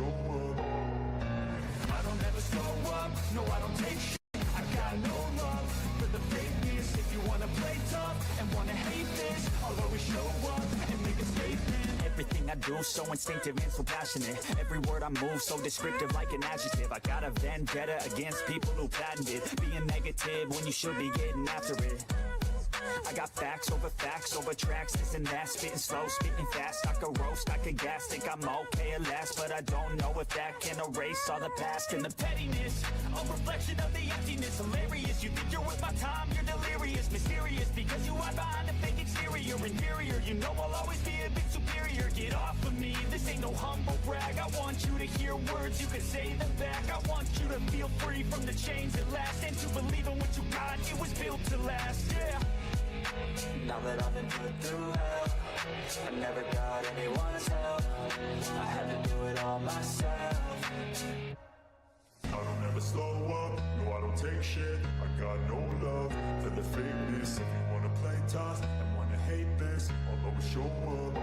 show up. I don't ever slow up, no I don't take shit. I got no love for the fakeness. If you wanna play tough and wanna hate this, I'll always show up and make a statement. Everything I do so instinctive and so passionate. Every word I move so descriptive like an adjective. I got a vendetta against people who patented being negative when you should be getting after it. I got facts over tracks, this and that, spitting slow, spitting fast. I could roast, I could gas, think I'm okay at last, but I don't know if that can erase all the past and the pettiness. A reflection of the emptiness, hilarious. You think you're worth my time, you're delirious, mysterious, because you hide behind a fake exterior, inferior. You know I'll always be a bit superior. Get off of me, this ain't no humble brag. I want you to hear words, you can say them back. I want you to feel free from the chains that last, and to believe in what you got, it was built to last, yeah. Now that I've been put through hell, I never got anyone's help. I had to do it all myself. I don't ever slow up, no I don't take shit. I got no love for the fakeness. If you wanna play tough and wanna hate this, I'll always show up.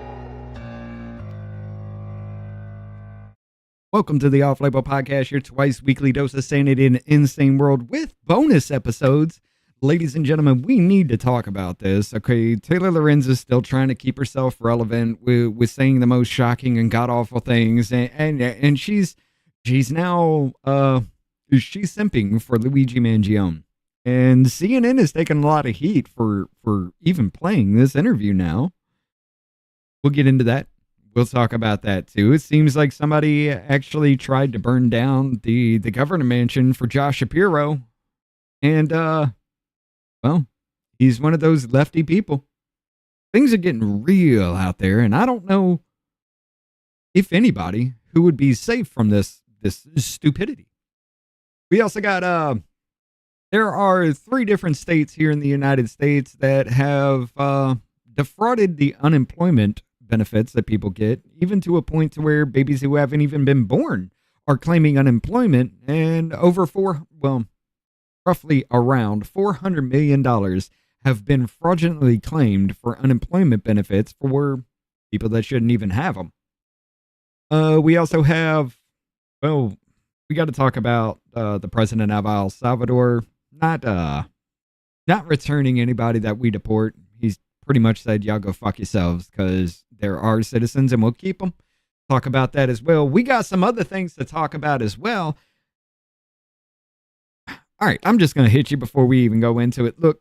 Welcome to the Off-Label Podcast, your twice weekly dose of sanity in an insane world with bonus episodes. Ladies and gentlemen, we need to talk about this. Okay, Taylor Lorenz is still trying to keep herself relevant with saying the most shocking and god-awful things, and she's now she's simping for Luigi Mangione. And CNN is taking a lot of heat for even playing this interview now. We'll get into that. We'll talk about that too. It seems like somebody actually tried to burn down the governor mansion for Josh Shapiro, and well, he's one of those lefty people. Things are getting real out there, and I don't know if anybody who would be safe from this stupidity. We also got there are 3 different states here in the United States that have defrauded the unemployment benefits that people get, even to a point to where babies who haven't even been born are claiming unemployment, and roughly around $400 million have been fraudulently claimed for unemployment benefits for people that shouldn't even have them. We also have, we got to talk about the president of El Salvador not returning anybody that we deport. He's pretty much said, y'all go fuck yourselves, because they're our citizens and we'll keep them. Talk about that as well. We got some other things to talk about as well. All right, I'm just going to hit you before we even go into it. Look,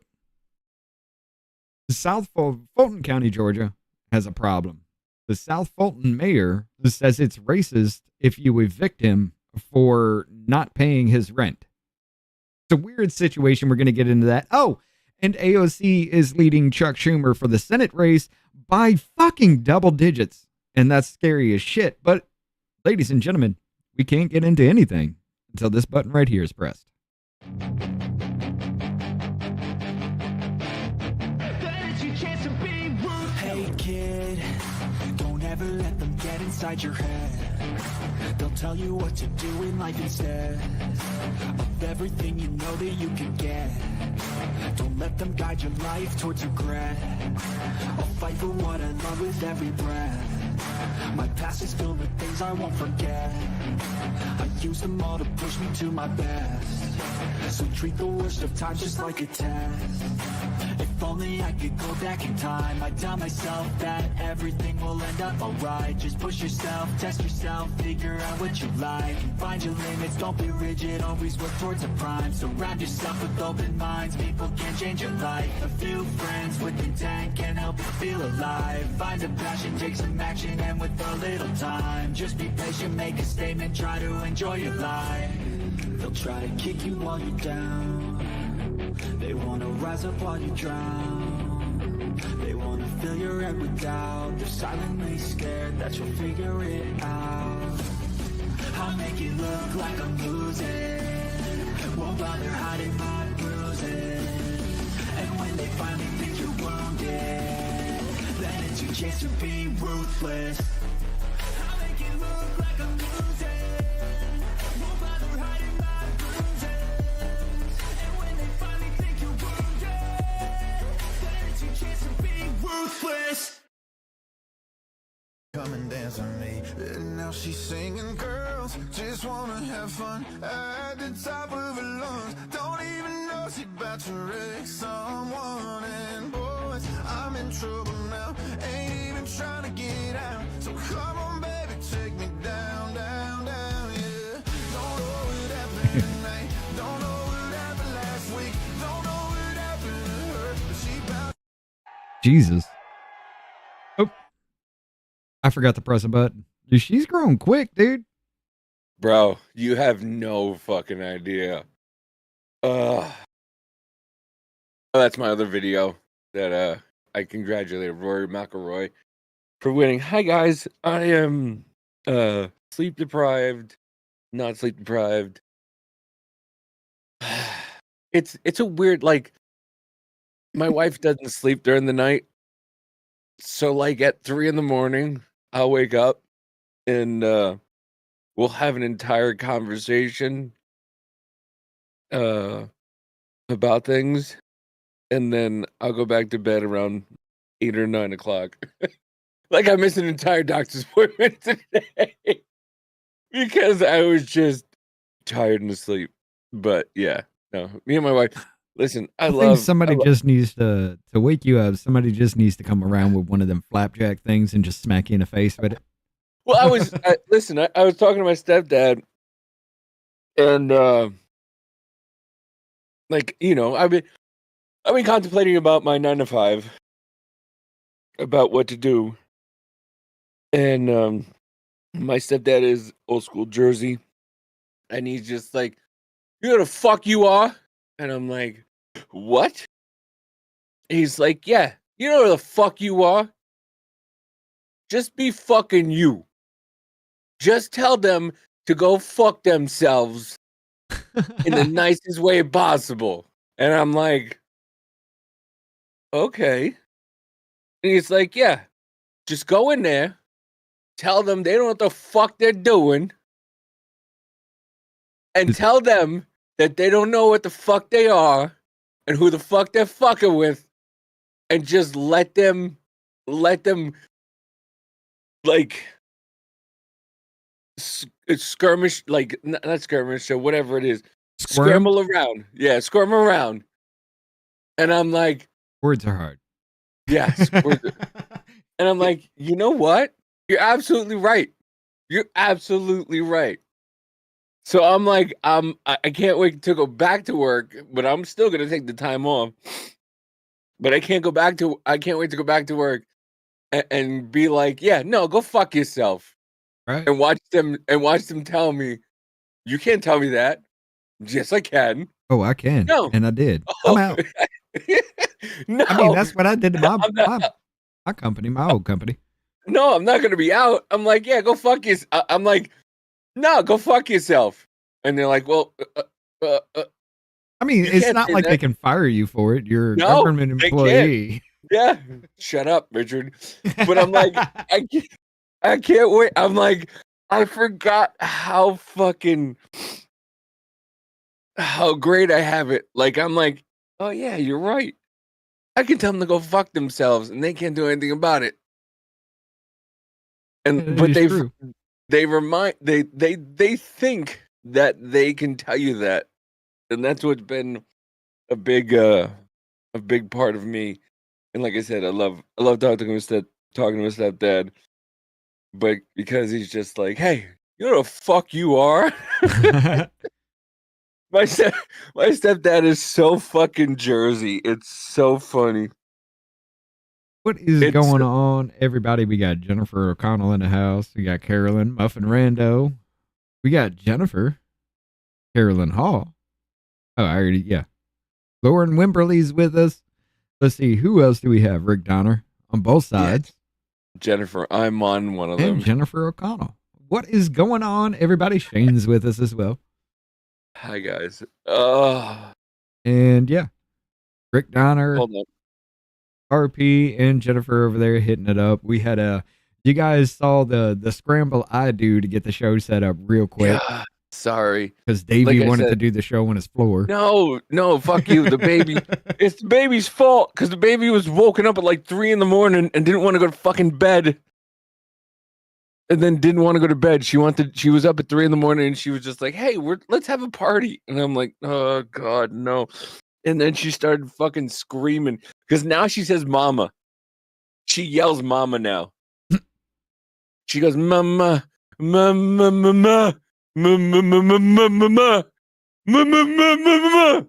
South Fulton County, Georgia, has a problem. The South Fulton mayor says it's racist if you evict him for not paying his rent. It's a weird situation. We're going to get into that. Oh, and AOC is leading Chuck Schumer for the Senate race by fucking double digits. And that's scary as shit. But, ladies and gentlemen, we can't get into anything until this button right here is pressed. Hey kid, don't ever let them get inside your head. They'll tell you what to do in life instead of everything you know that you can get. Don't let them guide your life towards regret. I'll fight for what I love with every breath. My past is filled with things I won't forget. I use them all to push me to my best. So treat the worst of times just like a test. If only I could go back in time, I'd tell myself that everything will end up alright. Just push yourself, test yourself, figure out what you like, and find your limits, don't be rigid, always work towards a prime. Surround yourself with open minds, people can change your life. A few friends with intent can help you feel alive. Find a passion, take some action, and with a little time, just be patient, make a statement, try to enjoy your life. They'll try to kick you while you're down. They want to rise up while you drown. They want to fill your head with doubt. They're silently scared that you'll figure it out. I'll make it look like I'm losing. Won't bother hiding my bruises. And when they finally think you're wounded, then it's your chance to be ruthless. I'll make it look like I'm losing. Won't bother hiding my bruises. And when they finally think you're wounded, then it's your chance to be ruthless. Come and dance with me. And now she's singing, girls just wanna have fun at the top of her lungs. Don't even know she's about to wreck someone. And boys, I'm in trouble now. Ain't even trying to get out. So come on, baby, take me down, down, down, yeah. Don't know what happened tonight. Don't know what happened last week. Don't know what happened to her. But she bound. Jesus. Oh, I forgot to press a button. Dude, she's growing quick, dude. Bro, you have no fucking idea. That's my other video that I congratulated Rory McIlroy for winning. Hi guys, I am sleep deprived, not sleep deprived. It's a weird, like, my wife doesn't sleep during the night. So like at 3 a.m, I'll wake up and we'll have an entire conversation about things, and then I'll go back to bed around 8 or 9 o'clock. Like I missed an entire doctor's appointment today because I was just tired and asleep. But yeah, no, me and my wife. Listen, I think somebody just needs to wake you up. Somebody just needs to come around with one of them flapjack things and just smack you in the face with it. Well, I was talking to my stepdad, and like, you know, I've been contemplating about my 9 to 5, about what to do, and my stepdad is old school Jersey, and he's just like, "You know the fuck you are," and I'm like, "What?" He's like, "Yeah, you know the fuck you are. Just be fucking you. Just tell them to go fuck themselves in the nicest way possible." And I'm like, "Okay." And he's like, "Yeah, just go in there, tell them they don't know what the fuck they're doing, and tell them that they don't know what the fuck they are and who the fuck they're fucking with, and just let them like skirmish, like not skirmish or whatever it is, scramble around." Yeah, squirm around. And I'm like, words are hard. yes. And I'm like, you know what? You're absolutely right. You're absolutely right. So I'm like, I can't wait to go back to work, but I'm still gonna take the time off. But I can't wait to go back to work and be like, yeah, no, go fuck yourself. Right. And watch them tell me, "You can't tell me that." Yes, I can. Oh, I can. No. And I did. Oh. I'm out. No. I mean, that's what I did to my company, my old company. No, I'm not gonna be out. I'm like, yeah, go fuck yourself. I'm like, no, go fuck yourself. And they're like, well, I mean, it's not like they can fire you for it. You're a government employee. Yeah, shut up, Richard. But I'm like, I can't wait. I'm like, I forgot how great I have it. Like, I'm like, oh yeah, you're right. I can tell them to go fuck themselves, and they can't do anything about it. And but they think that they can tell you that, and that's what's been a big part of me. And like I said, I love talking to my stepdad, but because he's just like, hey, you know the fuck you are. My stepdad is so fucking Jersey. It's so funny. What is going on, everybody? We got Jennifer O'Connell in the house. We got Carolyn, Muffin Rando. We got Jennifer, Carolyn Hall. Oh, yeah. Lauren Wimberly's with us. Let's see, who else do we have? Rick Donner on both sides. Yeah. Jennifer, I'm on one of them. And Jennifer O'Connell. What is going on, everybody? Shane's with us as well. Hi, guys. And yeah, Rick Donner, Hold on. RP, and Jennifer over there hitting it up. We had you guys saw the scramble I do to get the show set up real quick. Yeah, sorry. Because Davey wanted to do the show on his floor. No, fuck you. The baby. It's the baby's fault because the baby was woken up at like 3 a.m. and didn't want to go to fucking bed. and then didn't want to go to bed. She was up at 3 a.m. and she was just like, "Hey, let's have a party." And I'm like, "Oh God, no!" And then she started fucking screaming because now she says "mama." She yells "mama" now. She goes "mama, mama, mama, mama, mama, mama, mama, mama."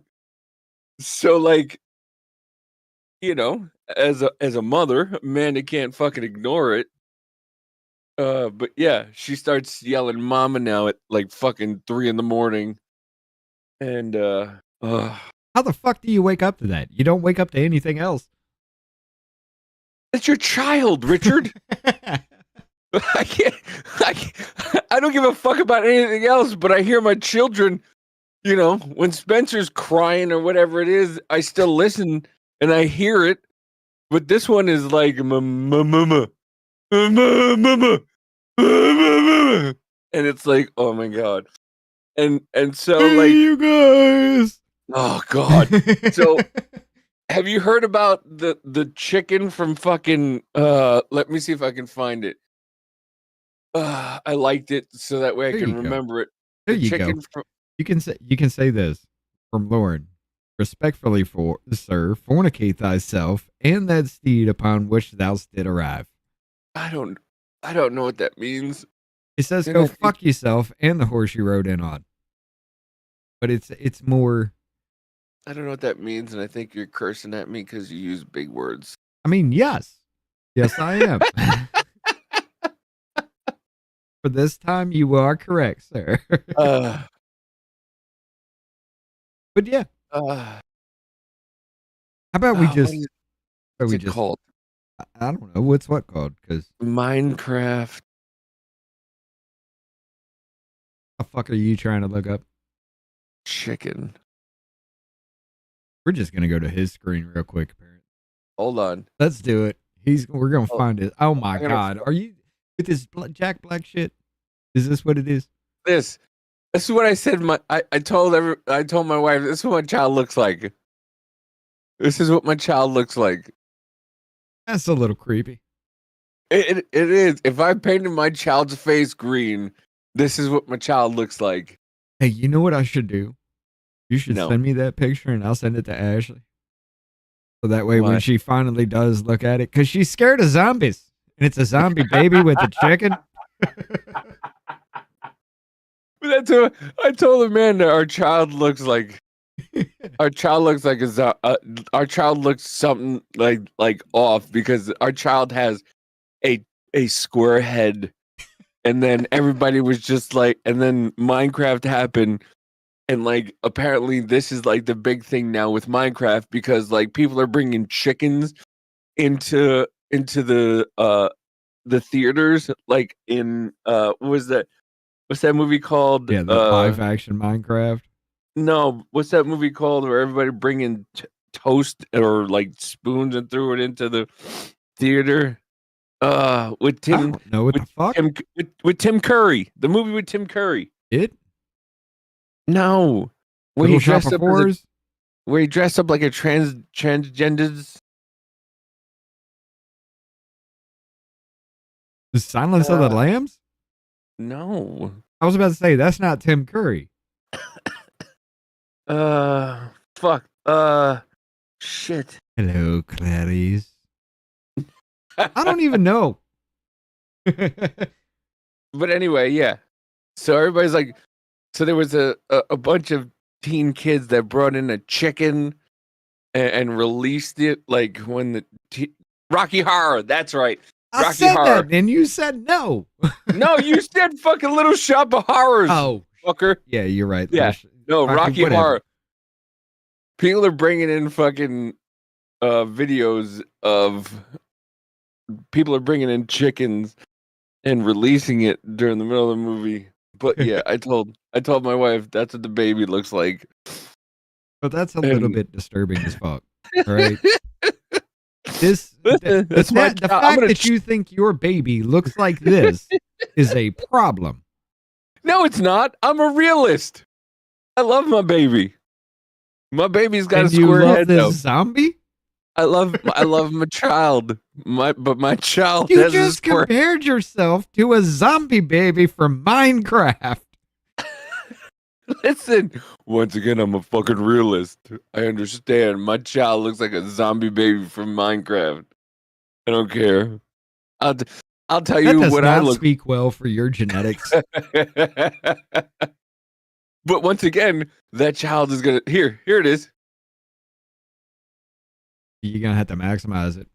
So like, you know, as a mother, Amanda can't fucking ignore it. But yeah, she starts yelling "mama" now at like fucking 3 a.m. And How the fuck do you wake up to that? You don't wake up to anything else. it's your child, Richard. I can't. I don't give a fuck about anything else. But I hear my children. You know, when Spencer's crying or whatever it is, I still listen and I hear it. But this one is like mama. And it's like, oh my God. And so hey, like, you guys. oh God. So have you heard about the chicken from fucking let me see if I can find it. I liked it so that way I can remember it. There The you chicken go. You can say this from Lauren. Respectfully, sir, fornicate thyself and that steed upon which thou did arrive. I don't know what that means. It says And go I think- fuck yourself and the horse you rode in on. But it's more. I don't know what that means, and I think you're cursing at me because you use big words. I mean, yes, I am. For this time, you are correct, sir. But yeah, How how about we just? what's it called? I don't know what's what called because Minecraft. the fuck are you trying to look up? Chicken. We're just gonna go to his screen real quick. Apparently, Hold on. let's do it. We're gonna Oh, find it. Oh my I'm gonna- God, are you with this Jack Black shit? Is this what it is? This is what I said. I told my wife this is what my child looks like. This is what my child looks like. That's a little creepy. It is. If I painted my child's face green, this is what my child looks like. Hey, you know what I should do? You should No. send me that picture and I'll send it to Ashley. So that way when Why? she finally does look at it, because she's scared of zombies. And it's a zombie baby with a chicken. But that's what I told Amanda. Our child looks like. Our child looks like our child looks something like off because our child has a square head, and then everybody was just like, and then Minecraft happened, and like apparently this is like the big thing now with Minecraft because like people are bringing chickens into the theaters like in what was that? What's that movie called? Yeah, the live action Minecraft. No, what's that movie called where everybody bringing toast or like spoons and threw it into the theater? With I Tim, don't know what the fuck. with Tim Curry, the movie with Tim Curry. It? No, where Little he dressed Shop of up as Horrors? where he dressed up like a transgenders. The Silence of the Lambs? No, I was about to say, that's not Tim Curry. fuck, shit. Hello, Clarice. I don't even know. But anyway, yeah. So everybody's like, so there was a bunch of teen kids that brought in a chicken and released it like when the Rocky Horror. That's right. I Rocky said Horror. that, and you said no. No, you said fucking Little Shop of Horrors. Oh, fucker. yeah, you're right. Yeah. No, Rocky whatever. Horror. People are bringing in fucking videos of people are bringing in chickens and releasing it during the middle of the movie. But yeah, I told my wife that's what the baby looks like. But that's a little And- bit disturbing as fuck. All right. This Listen, that's my the child. I'm fact gonna that you think your baby looks like this is a problem. No, it's not. I'm a realist. I love my baby. My baby's got And a you square love head this though. zombie? I love my child. My child You has just a squirt. compared yourself to a zombie baby from Minecraft. Listen, once again, I'm a fucking realist. I understand. My child looks like a zombie baby from Minecraft. I don't care. I'll tell That you does what not I look. speak well for your genetics. But once again, that child is gonna here it is. You're gonna have to maximize it.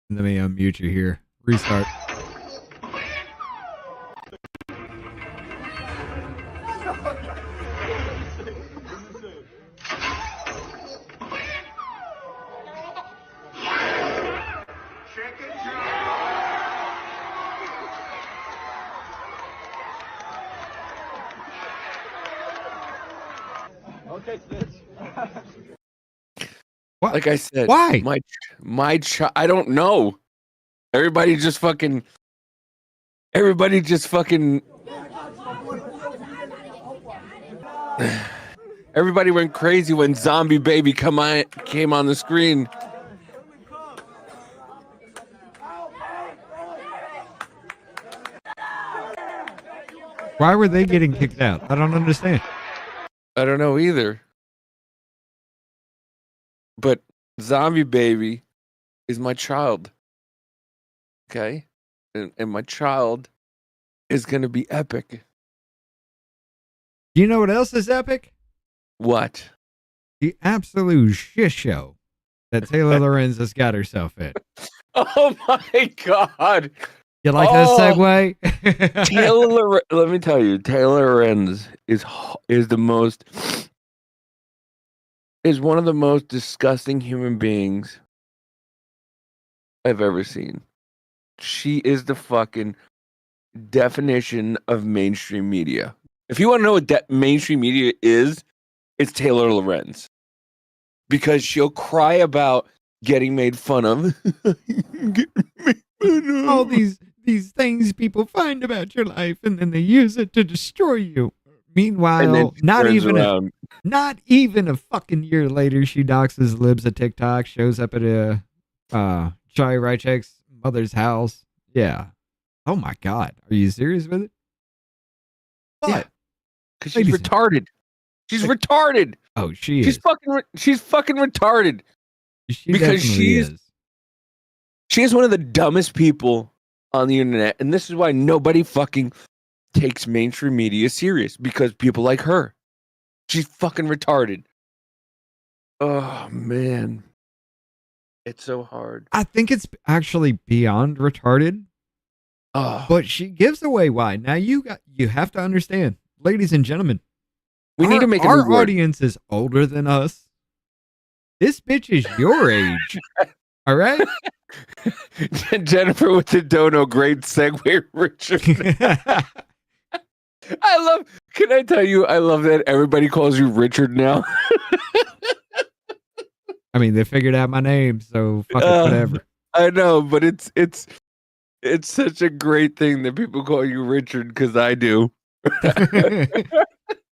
Let me unmute you here. Restart. What? Like I said, Why? my child. I don't know. Everybody just fucking. Everybody went crazy when Zombie Baby came on the screen. Why were they getting kicked out? I don't understand. I don't know either. But Zombie Baby is my child. Okay? And my child is going to be epic. Do you know what else is epic? What? The absolute shit show that Taylor Lorenz has got herself in. Oh my God. You like that segue? Taylor, let me tell you, Taylor Lorenz is one of the most disgusting human beings I've ever seen. She is the fucking definition of mainstream media. If you want to know what mainstream media is, it's Taylor Lorenz. Because she'll cry about getting made fun of. All these things people find about your life, and then they use it to destroy you. Meanwhile, not even a fucking year later, she doxes libs at TikTok, shows up at a Charlie Reichek's mother's house. Yeah. Oh my God. Are you serious with it? What? Yeah. Because she's retarded. She's retarded. Oh, she is. She's fucking retarded. Because she is. She is one of the dumbest people on the internet, and this is why nobody fucking takes mainstream media serious, because people like her. She's fucking retarded. Oh man, it's so hard. I think it's actually beyond retarded. But she gives away why. Now you have to understand, ladies and gentlemen. We need to make our audience is older than us. This bitch is your age. All right. Jennifer with the dono, great segue, Richard. Can I tell you, I love that everybody calls you Richard now. I mean, they figured out my name, so fuck it, whatever. I know, but it's such a great thing that people call you Richard, because I do.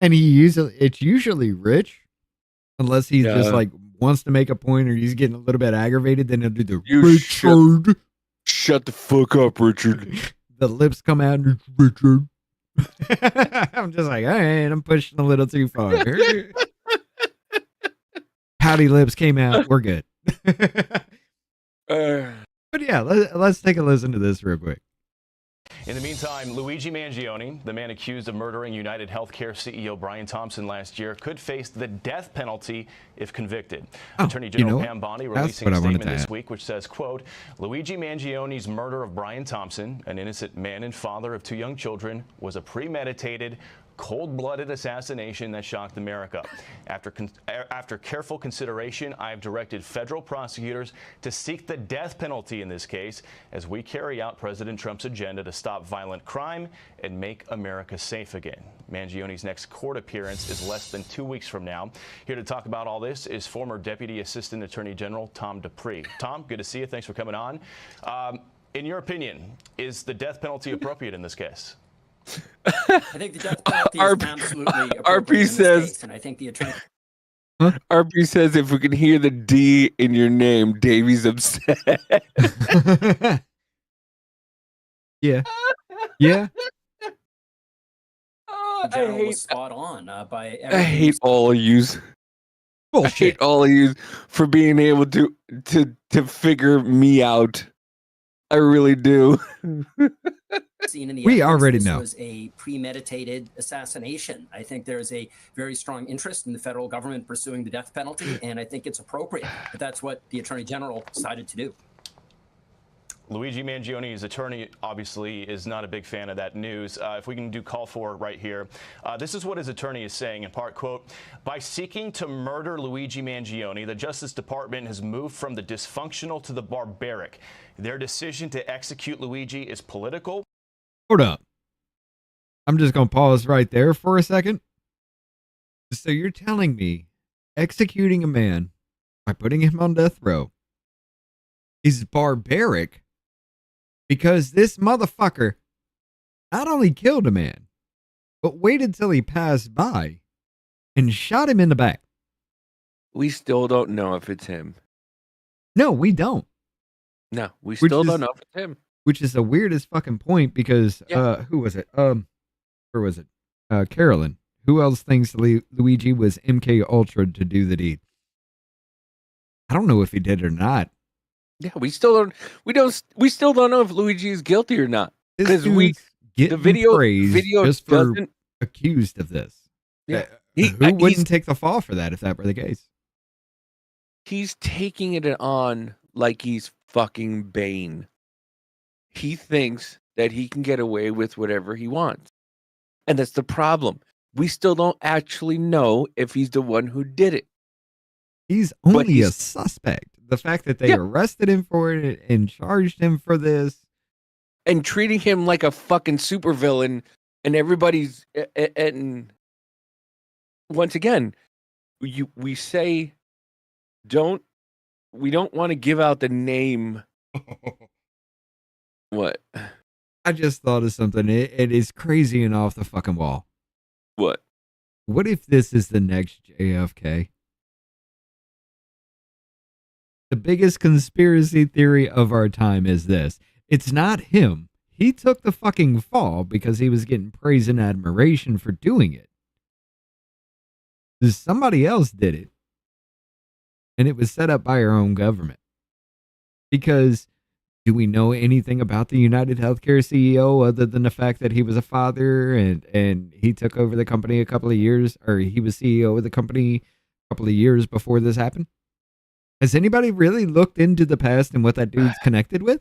And it's usually Rich, unless he's just like wants to make a point or he's getting a little bit aggravated, then he'll do the Richard. Shut the fuck up, Richard. The lips come out and it's Richard. I'm just like, all right, I'm pushing a little too far. Pouty lips came out. We're good. But yeah, let's take a listen to this real quick. In the meantime, Luigi Mangione, the man accused of murdering United Healthcare CEO Brian Thompson last year, could face the death penalty if convicted. Attorney General Pam Bondi releasing a statement this week which says, quote, Luigi Mangione's murder of Brian Thompson, an innocent man and father of 2 young children, was a premeditated, cold-blooded assassination that shocked America. After careful consideration, I have directed federal prosecutors to seek the death penalty in this case as we carry out President Trump's agenda to stop violent crime and make America safe again. Mangione's next court appearance is less than 2 weeks from now. Here to talk about all this is former Deputy Assistant Attorney General Tom Dupree. Tom, good to see you. Thanks for coming on. In your opinion, is the death penalty appropriate in this case? I think the death penalty is absolutely appropriate RP says, case, and I think the attorney. Huh? RP says if we can hear the D in your name, Davey's upset. Yeah. Yeah. I hate, was spot on by everything. I hate all of yous. Bullshit. I hate all of you for being able to figure me out. I really do. We already know this was a premeditated assassination. I think there's a very strong interest in the federal government pursuing the death penalty, and I think it's appropriate. But that's what the Attorney General decided to do. Luigi Mangione's attorney obviously is not a big fan of that news. If we can do call for right here. This is what his attorney is saying in part, quote, by seeking to murder Luigi Mangione, the Justice Department has moved from the dysfunctional to the barbaric. Their decision to execute Luigi is political. Hold up. I'm just going to pause right there for a second. So you're telling me executing a man by putting him on death row is barbaric because this motherfucker not only killed a man, but waited till he passed by and shot him in the back. We still don't know if it's him. No, we don't. No, we still don't know if it's him. Which is the weirdest fucking point because, who was it? Where was it? Carolyn. Who else thinks Luigi was MK Ultra to do the deed? I don't know if he did or not. Yeah, we still don't know if Luigi is guilty or not. Because the video just for accused of this. Yeah. Who wouldn't take the fall for that if that were the case? He's taking it on like he's fucking Bane. He thinks that he can get away with whatever he wants. And that's the problem. We still don't actually know if he's the one who did it. He's only a suspect. The fact that they arrested him for it and charged him for this. And treating him like a fucking supervillain, and everybody's... And once again, we say we don't want to give out the name. What? I just thought of something. It is crazy and off the fucking wall. What? What if this is the next JFK? The biggest conspiracy theory of our time is this. It's not him. He took the fucking fall because he was getting praise and admiration for doing it. Somebody else did it. And it was set up by our own government. Because do we know anything about the United Healthcare CEO other than the fact that he was a father and he took over the company a couple of years, or he was CEO of the company a couple of years before this happened? Has anybody really looked into the past and what that dude's connected with?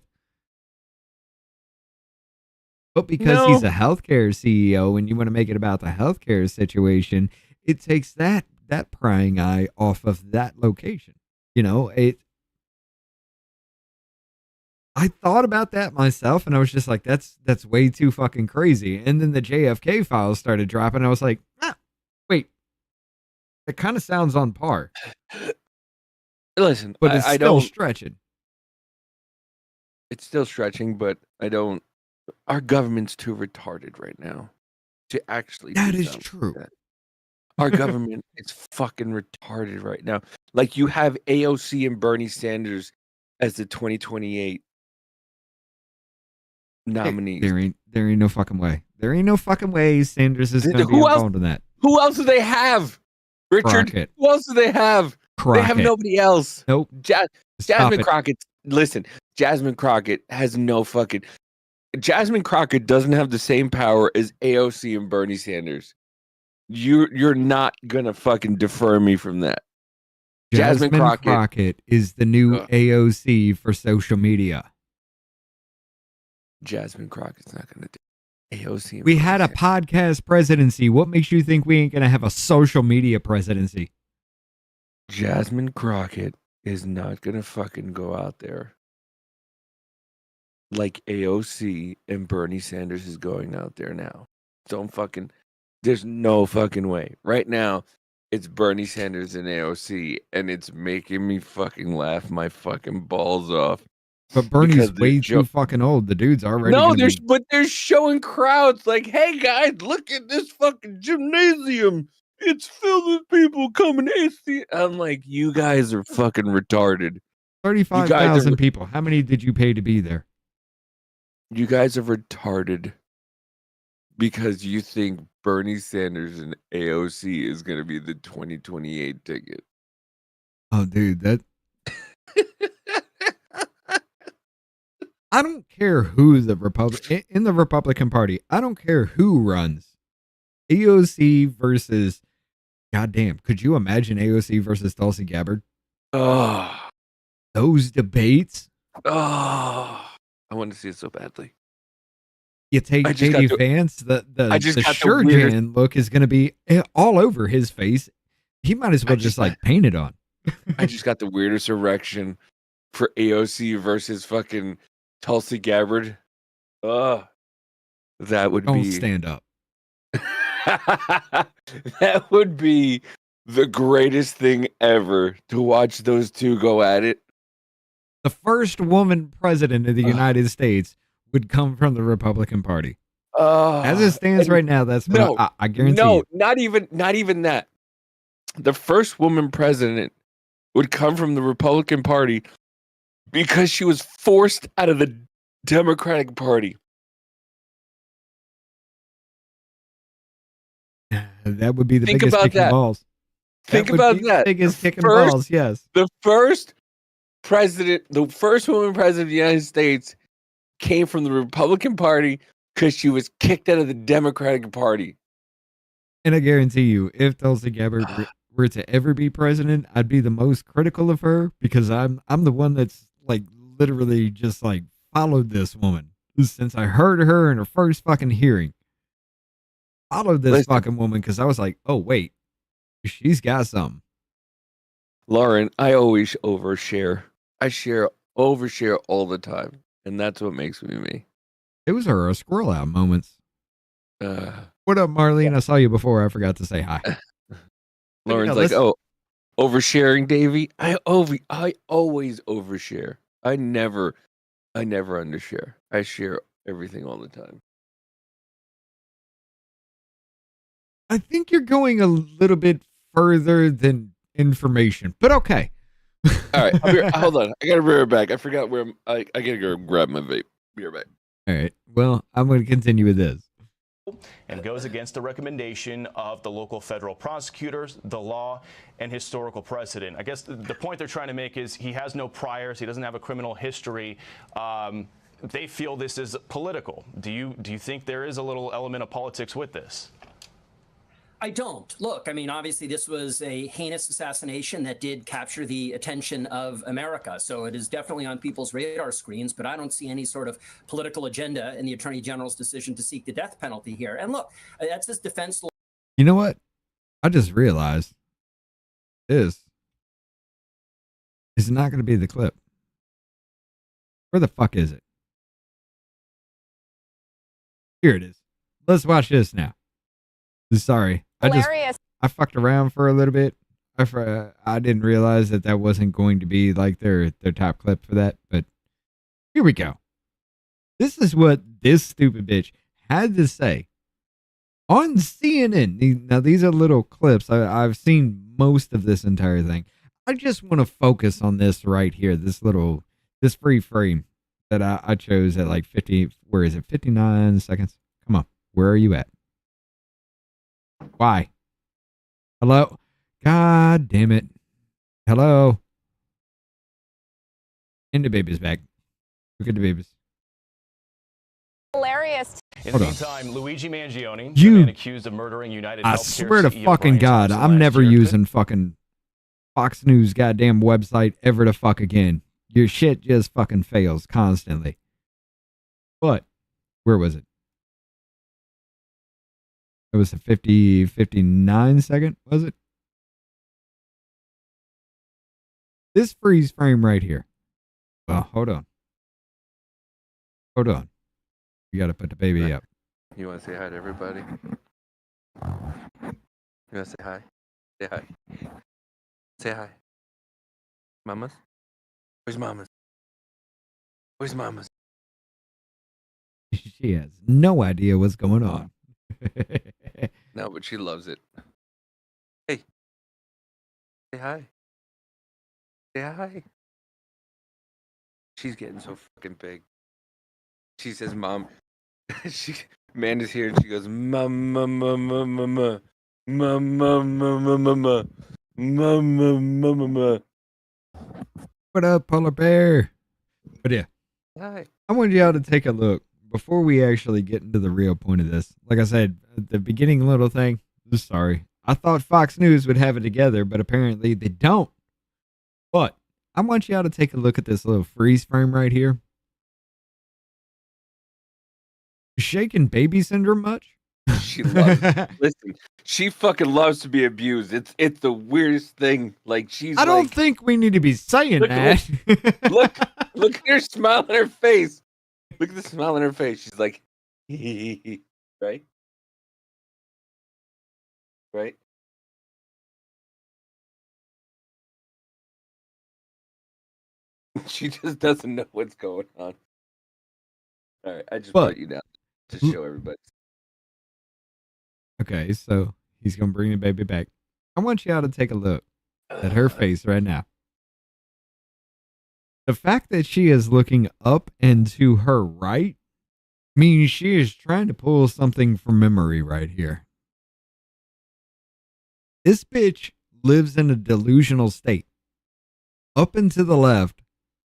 But because he's a healthcare CEO and you want to make it about the healthcare situation, it takes that prying eye off of that location. You know, I thought about that myself and I was just like, that's way too fucking crazy. And then the JFK files started dropping. I was like, wait, it kind of sounds on par. Listen, but it's still stretching. It's still stretching, but I don't. Our government's too retarded right now to actually. That is true. Like that. Our government is fucking retarded right now. Like you have AOC and Bernie Sanders as the 2028 nominees. There ain't no fucking way. There ain't no fucking way Sanders is going to be involved in that. Who else do they have? Richard. Crockett. Who else do they have? Crockett. They have nobody else. Nope. Jasmine Crockett. Listen, Jasmine Crockett has no fucking. Jasmine Crockett doesn't have the same power as AOC and Bernie Sanders. You're not gonna fucking defer me from that. Jasmine Crockett is the new AOC for social media. Jasmine Crockett's not gonna do AOC. We had a podcast presidency. What makes you think we ain't gonna have a social media presidency? Jasmine Crockett is not gonna fucking go out there like AOC and Bernie Sanders is going out there now. Don't fucking. There's no fucking way. Right now, it's Bernie Sanders and AOC, and it's making me fucking laugh my fucking balls off. But Bernie's way too fucking old. The dude's already. No, but they're showing crowds like, "Hey guys, look at this fucking gymnasium. It's filled with people coming to see. I'm like, you guys are fucking retarded. 35,000 people. How many did you pay to be there? You guys are retarded because you think Bernie Sanders and AOC is going to be the 2028 ticket. Oh, dude, that. I don't care who in the Republican Party. I don't care who runs. AOC versus. Goddamn, could you imagine AOC versus Tulsi Gabbard? Oh, those debates. Oh, I want to see it so badly. You take JD Vance, the sure Jan look is going to be all over his face. He might as well just like paint it on. I just got the weirdest erection for AOC versus fucking Tulsi Gabbard. That would Don't stand up. That would be the greatest thing ever to watch those two go at it. The first woman president of the United States would come from the Republican Party. As it stands right now, that's what I guarantee. No, not even that. The first woman president would come from the Republican Party because she was forced out of the Democratic Party. That would be the biggest kicking balls. Think about that. Biggest kicking balls, yes. The first woman president of the United States came from the Republican Party because she was kicked out of the Democratic Party. And I guarantee you, if Tulsi Gabbard were to ever be president, I'd be the most critical of her because I'm the one that's like literally just like followed this woman since I heard her in her first fucking hearing. Followed this fucking woman because I was like, oh wait, she's got something. Lauren, I always overshare. I overshare all the time, and that's what makes me me. It was her squirrel out moments. What up, Marlene? I saw you before. I forgot to say hi. Lauren's like, oh, oversharing, Davey. I always overshare. I never undershare. I share everything all the time. I think you're going a little bit further than information, but okay. All right, hold on. I gotta be right back. I forgot where I gotta go grab my vape. Be right back. All right. Well, I'm going to continue with this. And goes against the recommendation of the local federal prosecutors, the law, and historical precedent. I guess the point they're trying to make is he has no priors. He doesn't have a criminal history. They feel this is political. Do you think there is a little element of politics with this? I don't. Look, I mean, obviously this was a heinous assassination that did capture the attention of America. So it is definitely on people's radar screens, but I don't see any sort of political agenda in the Attorney General's decision to seek the death penalty here. And look, that's his defense lawyer. You know what? I just realized this is not going to be the clip. Where the fuck is it? Here it is. Let's watch this now. Sorry. I fucked around for a little bit. I didn't realize that wasn't going to be like their top clip for that, but here we go. This is what this stupid bitch had to say on CNN. Now, these are little clips. I've seen most of this entire thing. I just want to focus on this right here, this free frame that I chose at like 50, where is it, 59 seconds? Come on, where are you at? Why? Hello? God damn it. Hello? And the baby's back. Look at the babies. Hilarious. In the meantime, Luigi Mangione, the man accused of murdering United Healthcare. I swear to fucking God, I'm never using fucking Fox News goddamn website ever to fuck again. Your shit just fucking fails constantly. But, where was it? It was a 59 second, was it? This freeze frame right here. Well, hold on. Hold on. You got to put the baby up. You want to say hi to everybody? You want to say hi? Say hi. Say hi. Mamas? Where's mamas? Where's mamas? She has no idea what's going on. No, but she loves it. Say hi. Say hi. She's getting so fucking big. She says, "Mom." Amanda's here, and she goes, "Mama, mama, mama, mama, mama, mama, mama, mama." What up, polar bear? But yeah, Hi. I want y'all to take a look before we actually get into the real point of this. Like I said, at the beginning little thing, sorry. I thought Fox News would have it together, but apparently they don't. But I want y'all to take a look at this little freeze frame right here. Shaking baby syndrome much? She loves. Listen, she fucking loves to be abused. It's the weirdest thing. Like she's. I don't think we need to be saying that. Look at her smile on her face. Look at the smile on her face. She's like, right, right. She just doesn't know what's going on. All right, I just put you down to show everybody. Okay, so he's gonna bring the baby back. I want y'all to take a look at her face right now. The fact that she is looking up and to her right means she is trying to pull something from memory right here. This bitch lives in a delusional state. Up and to the left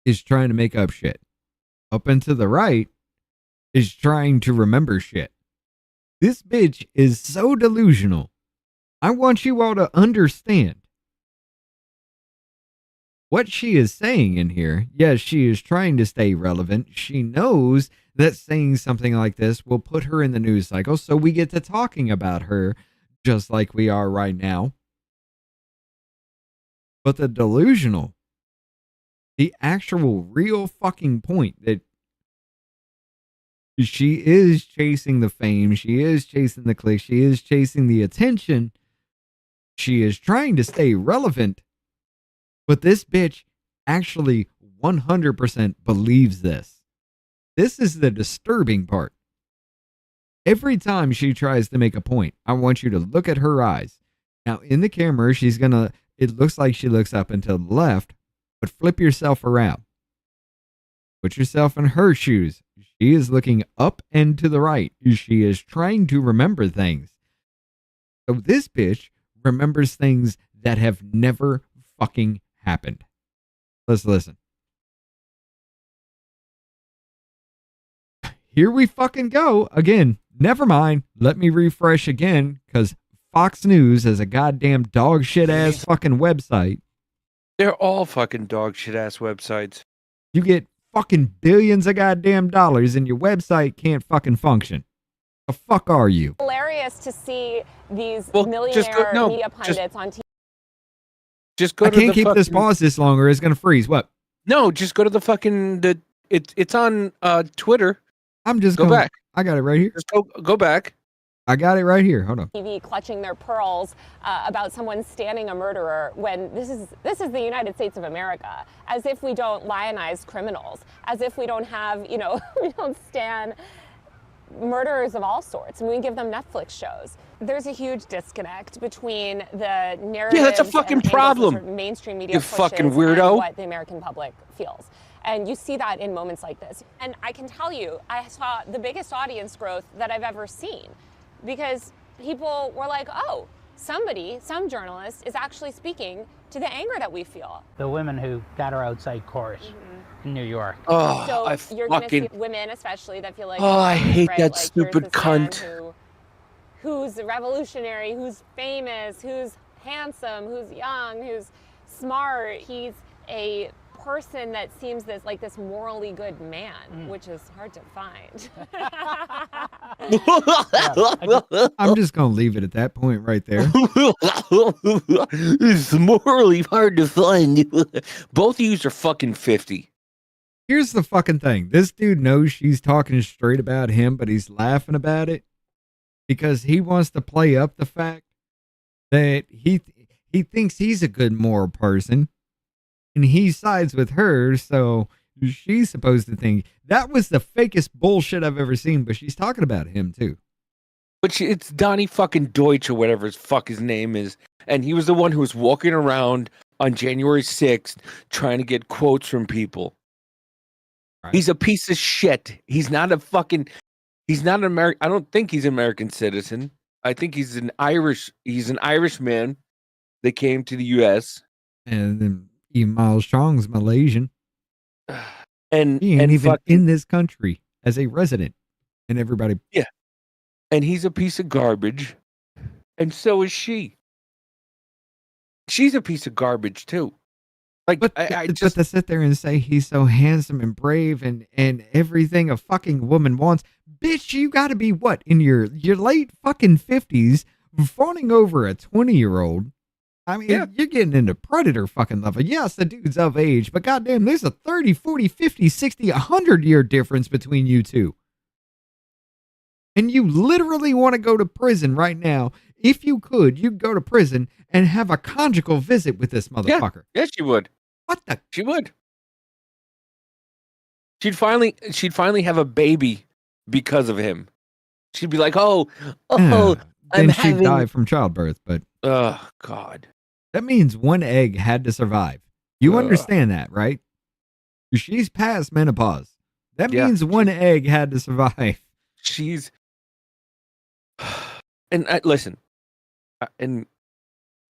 is trying to make up shit. Up and to the right is trying to remember shit. This bitch is so delusional. I want you all to understand what she is saying in here. Yes, she is trying to stay relevant. She knows that saying something like this will put her in the news cycle, so we get to talking about her just like we are right now. But the delusional, the actual real fucking point that she is chasing the fame, she is chasing the click, she is chasing the attention, she is trying to stay relevant, but this bitch actually 100% believes this. This is the disturbing part. Every time she tries to make a point, I want you to look at her eyes. Now, in the camera, it looks like she looks up and to the left, but flip yourself around. Put yourself in her shoes. She is looking up and to the right. She is trying to remember things. So this bitch remembers things that have never fucking happened. Let's listen. Here we fucking go. Again, never mind. Let me refresh again, because Fox News is a goddamn dog shit ass fucking website. They're all fucking dog shit ass websites. You get fucking billions of goddamn dollars and your website can't fucking function. The fuck are you? Hilarious to see these millionaire media pundits on TV. Just go. I can't keep this pause this longer. It's gonna freeze. What? No, just go to the fucking It's on Twitter. I'm just go back. I got it right here. Just go back. I got it right here. Hold on. TV clutching their pearls about someone standing a murderer when this is the United States of America. As if we don't lionize criminals. As if we don't have, we don't stand murderers of all sorts, and we give them Netflix shows. There's a huge disconnect between the narrative. Yeah, that's a fucking problem. Sort of mainstream media You pushes fucking weirdo. and what the American public feels. And you see that in moments like this. And I can tell you, I saw the biggest audience growth that I've ever seen. Because people were like, oh, some journalist is actually speaking to the anger that we feel. The women who got her outside course in New York. Oh, so you're going to see women especially that feel like, oh, I hate right, that like, stupid cunt. Who's revolutionary, who's famous, who's handsome, who's young, who's smart. He's a person that seems this morally good man, which is hard to find. I'm just gonna leave it at that point right there. It's morally hard to find. Both of you are fucking 50. Here's the fucking thing. This dude knows she's talking straight about him, but he's laughing about it because he wants to play up the fact that he thinks he's a good moral person. And he sides with her, so she's supposed to think that was the fakest bullshit I've ever seen. But she's talking about him too. But it's Donnie fucking Deutsch or whatever his name is, And he was the one who was walking around on January 6th trying to get quotes from people. Right. He's a piece of shit. He's not an American. I don't think he's an American citizen. I think he's an Irishman that came to the U.S. And then even Miles Strong's Malaysian. And he ain't even in this country as a resident. And everybody. Yeah. And he's a piece of garbage. And so is she. She's a piece of garbage too. Like, but to sit there and say he's so handsome and brave and everything a fucking woman wants, bitch, you got to be what, in your late fucking 50s, fawning over a 20-year-old. I mean, you're getting into predator fucking level. Yes, the dude's of age, but goddamn, there's a 30, 40, 50, 60, 100-year difference between you two. And you literally want to go to prison right now. If you could, you'd go to prison and have a conjugal visit with this motherfucker. Yeah, she would. What the? She would. She'd finally have a baby because of him. She'd be like, then she'd die from childbirth, but oh God. That means one egg had to survive. You understand that, right? She's past menopause. That means one egg had to survive. Listen, and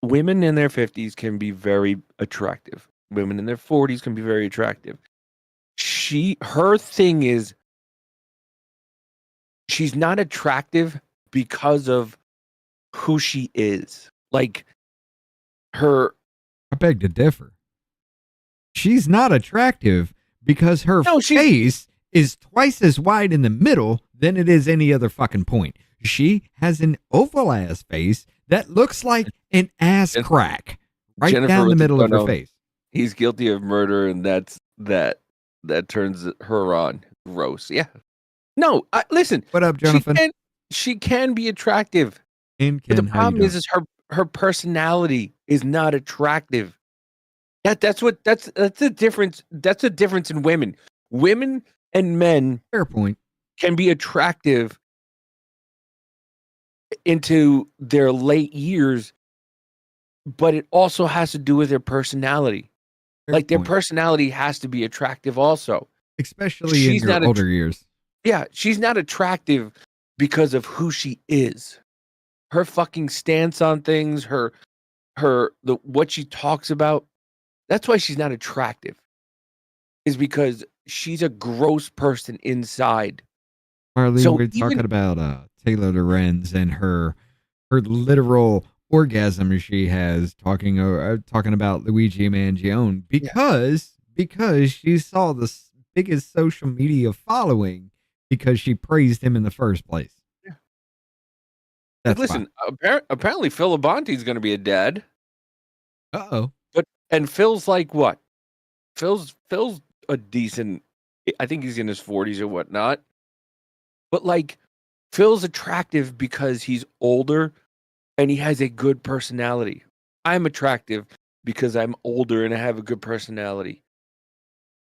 women in their 50s can be very attractive. Women in their 40s can be very attractive. Her thing is, she's not attractive because of who she is. Like, I beg to differ. She's not attractive because her face is twice as wide in the middle than it is any other fucking point. She has an oval ass face that looks like an ass crack right down the middle of her face. He's guilty of murder, and that turns her on. Gross. Yeah. No, listen. What up, Jonathan? She can be attractive. But the problem is her personality is not attractive. That's the difference. That's a difference in women. Women and men, fair point, can be attractive into their late years, but it also has to do with their personality. Their personality has to be attractive also. Especially in your older years. Yeah, she's not attractive because of who she is. Her fucking stance on things, what she talks about, that's why she's not attractive. Is because she's a gross person inside. Marlene, we're talking about Taylor Lorenz and her literal orgasm she has talking about Luigi Mangione because she saw the biggest social media following because she praised him in the first place. Yeah. Listen, apparently Phil Labonte's going to be a dad. Uh-oh. And Phil's like what? Phil's a decent, I think he's in his 40s or whatnot. But like, Phil's attractive because he's older and he has a good personality. I'm attractive because I'm older and I have a good personality.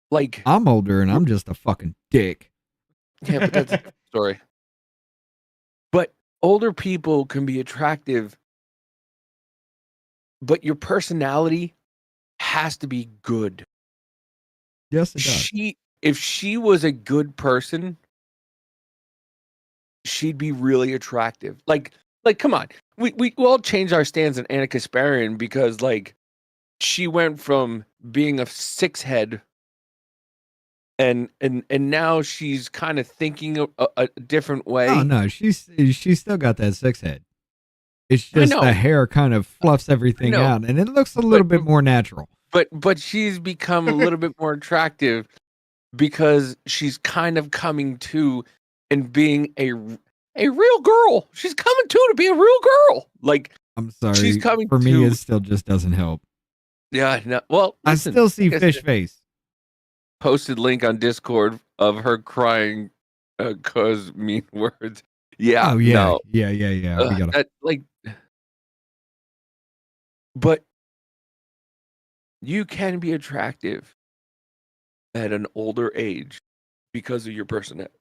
Like, I'm older and I'm just a fucking dick. Yeah, but that's a different story. But older people can be attractive, but your personality has to be good. Yes, it does. If she was a good person, she'd be really attractive. Like, come on. We all changed our stance on Anna Kasparian because, like, she went from being a six-head and now she's kind of thinking a different way. Oh, no, she's still got that six-head. It's just the hair kind of fluffs everything out, and it looks a little bit more natural. But she's become a little bit more attractive because she's kind of coming to and being a real girl. She's coming to be a real girl. Like, I'm sorry, she's coming for me. It still just doesn't help. Yeah, no. Well, listen, I still see fish face. Posted link on Discord of her crying cause mean words. Yeah. Oh yeah. No. Yeah. We gotta... but you can be attractive at an older age because of your personality.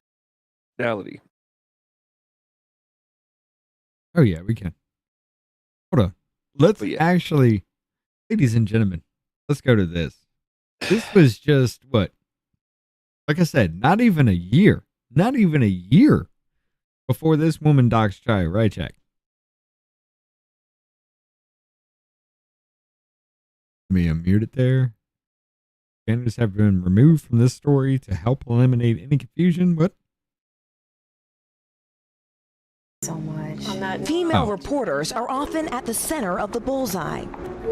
Oh yeah, we can. Hold on. let's actually, ladies and gentlemen, let's go to this. This was just what? Like I said, not even a year before this woman docs Chaya, right, Jack? Let me unmute it there. Candidates have been removed from this story to help eliminate any confusion. What? So much. Female reporters are often at the center of the bullseye.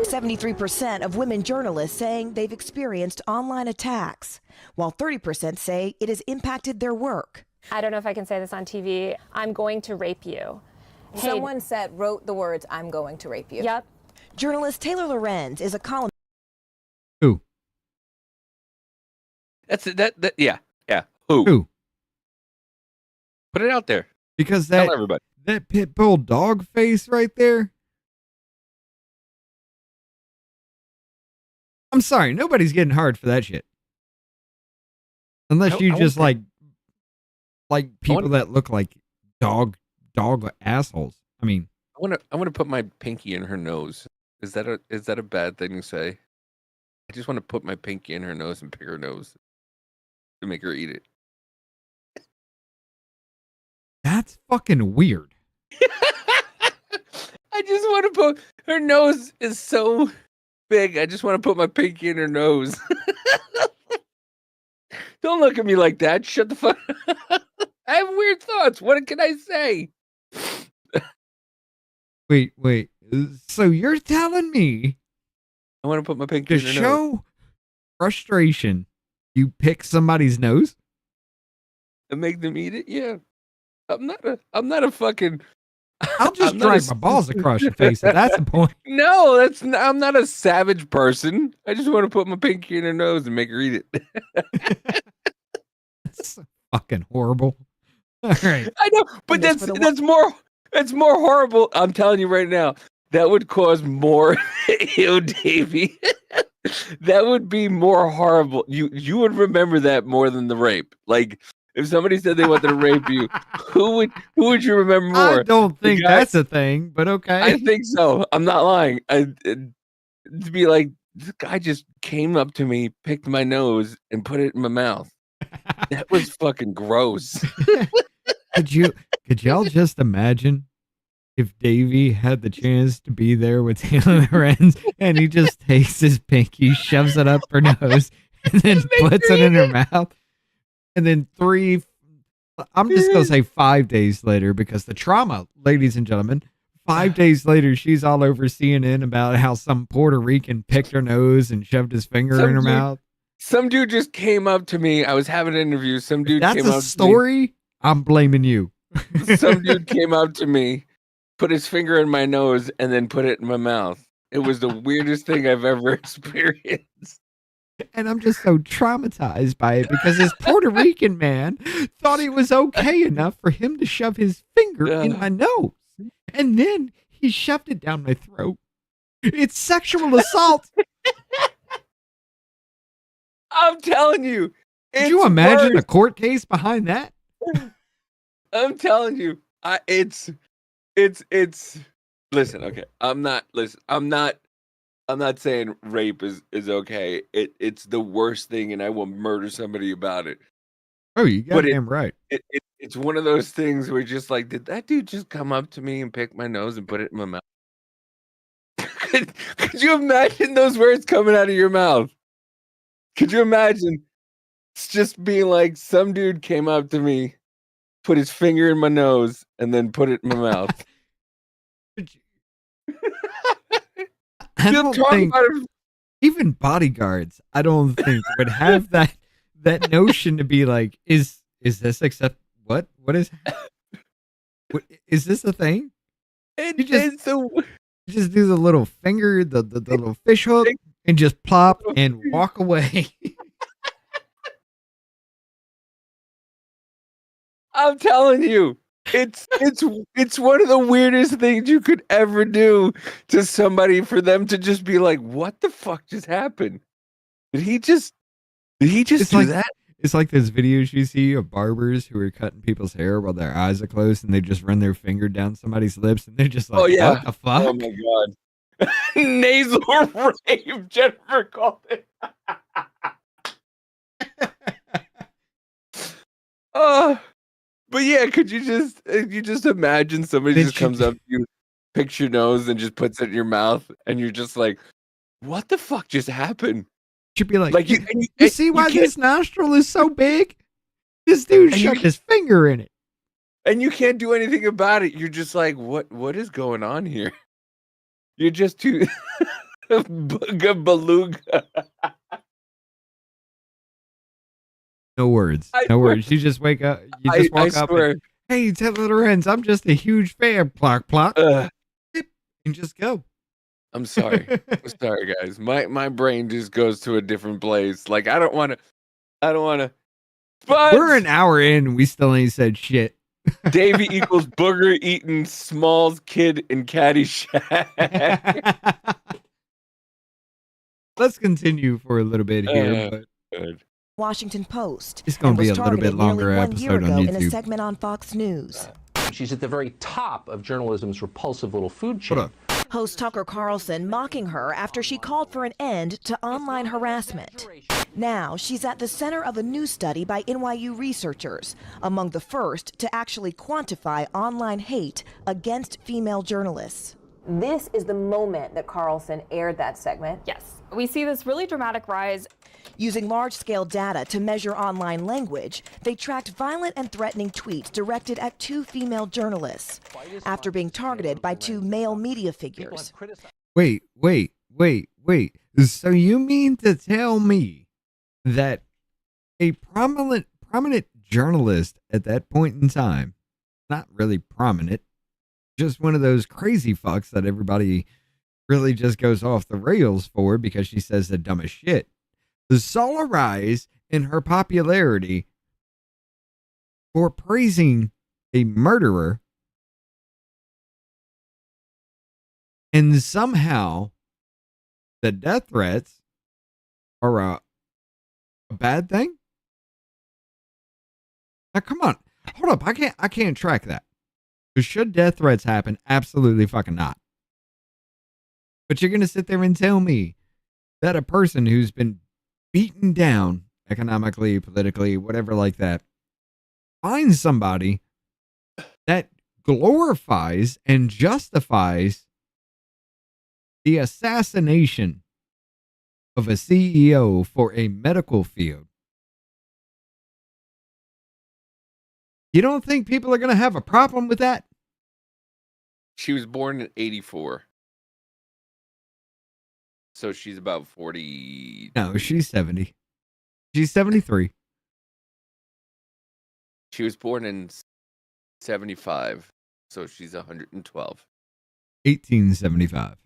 73% of women journalists saying they've experienced online attacks, while 30% say it has impacted their work. I don't know if I can say this on TV. I'm going to rape you. Someone wrote the words, "I'm going to rape you." Yep. Journalist Taylor Lorenz is a columnist. Who? That's that. Yeah. Who? Put it out there. Because tell everybody. That pit bull dog face right there. I'm sorry, nobody's getting hard for that shit. Unless you just like people that look like dog assholes. I mean, I want to put my pinky in her nose. Is that a bad thing to say? I just want to put my pinky in her nose and pick her nose to make her eat it. That's fucking weird. I just want to put her nose is so big. I just want to put my pinky in her nose. Don't look at me like that. Shut the fuck up. I have weird thoughts. What can I say? Wait. So you're telling me I want to put my pinky in her nose. To show frustration, you pick somebody's nose? And make them eat it? Yeah. I'm not a fucking I'll just drag my balls across your face if that's the point. No, I'm not a savage person. I just want to put my pinky in her nose and make her eat it. That's fucking horrible. All right. I know, but that's more horrible. I'm telling you right now, that would cause more ew, Davey. That would be more horrible. You would remember that more than the rape. Like if somebody said they wanted to rape you, who would you remember more? I don't think that's a thing, but okay. I think so. I'm not lying. To be like, this guy just came up to me, picked my nose, and put it in my mouth. That was fucking gross. Could y'all just imagine if Davey had the chance to be there with Taylor Lorenz and he just takes his pinky, shoves it up her nose, and then puts it in her mouth? And then I'm just going to say 5 days later, because the trauma, ladies and gentlemen, 5 days later, she's all over CNN about how some Puerto Rican picked her nose and shoved his finger in her mouth. Some dude just came up to me. I was having an interview. Some dude came up to me. That's a story? I'm blaming you. Some dude came up to me, put his finger in my nose, and then put it in my mouth. It was the weirdest thing I've ever experienced. And I'm just so traumatized by it because this Puerto Rican man thought it was okay enough for him to shove his finger in my nose. And then he shoved it down my throat. It's sexual assault. I'm telling you. Could you imagine a court case behind that? I'm telling you. It's listen, okay. I'm not saying rape is okay. It's the worst thing, and I will murder somebody about it. Oh, you got damn right. It's one of those things where just like, did that dude just come up to me and pick my nose and put it in my mouth? Could you imagine those words coming out of your mouth? Could you imagine it's just being like, some dude came up to me, put his finger in my nose, and then put it in my mouth? I don't think even bodyguards, I don't think would have that notion to be like, is this accept? What is this a thing? You just do the little finger, the little fish hook, and just plop and walk away. I'm telling you. It's one of the weirdest things you could ever do to somebody, for them to just be like, what the fuck just happened? Did he just do that? It's like those videos you see of barbers who are cutting people's hair while their eyes are closed and they just run their finger down somebody's lips and they're just like, oh, yeah. what the fuck? Oh my Nasal rape, Jennifer called it. But yeah, could you just imagine somebody just comes up to you, picks your nose, and just puts it in your mouth, and you're just like, what the fuck just happened? Should be like you see why this nostril is so big? This dude shoved his finger in it. And you can't do anything about it. You're just like, what is going on here? You're just too beluga. No words. No words. You just wake up. You just walk up. And, hey, Taylor Lorenz, I'm just a huge fan. Plock, plock. And just go. I'm sorry. I'm sorry, guys. My brain just goes to a different place. Like, I don't want to. But we're an hour in and we still ain't said shit. Davey equals booger eating Smalls kid in Caddyshack. Let's continue for a little bit here. Washington Post. It's going to be a little bit longer episode on YouTube. In a segment on Fox News. She's at the very top of journalism's repulsive little food chain. Host Tucker Carlson mocking her after she called for an end to online harassment. Now she's at the center of a new study by NYU researchers, among the first to actually quantify online hate against female journalists. This is the moment that Carlson aired that segment. Yes, we see this really dramatic rise. Using large-scale data to measure online language, they tracked violent and threatening tweets directed at 2 female journalists after being targeted by 2 male media figures. Wait. So you mean to tell me that a prominent journalist at that point in time, not really prominent, just one of those crazy fucks that everybody really just goes off the rails for because she says the dumbest shit, saw a rise in her popularity for praising a murderer, and somehow the death threats are a bad thing? Now come on, hold up, I can't track that. Should death threats happen? Absolutely fucking not. But you're gonna sit there and tell me that a person who's been beaten down economically, politically, whatever like that, finds somebody that glorifies and justifies the assassination of a CEO for a medical field. You don't think people are going to have a problem with that? She was born in 1984. So she's about 40. No, she's 70. She's 73. She was born in 1975. So she's 112. 1875.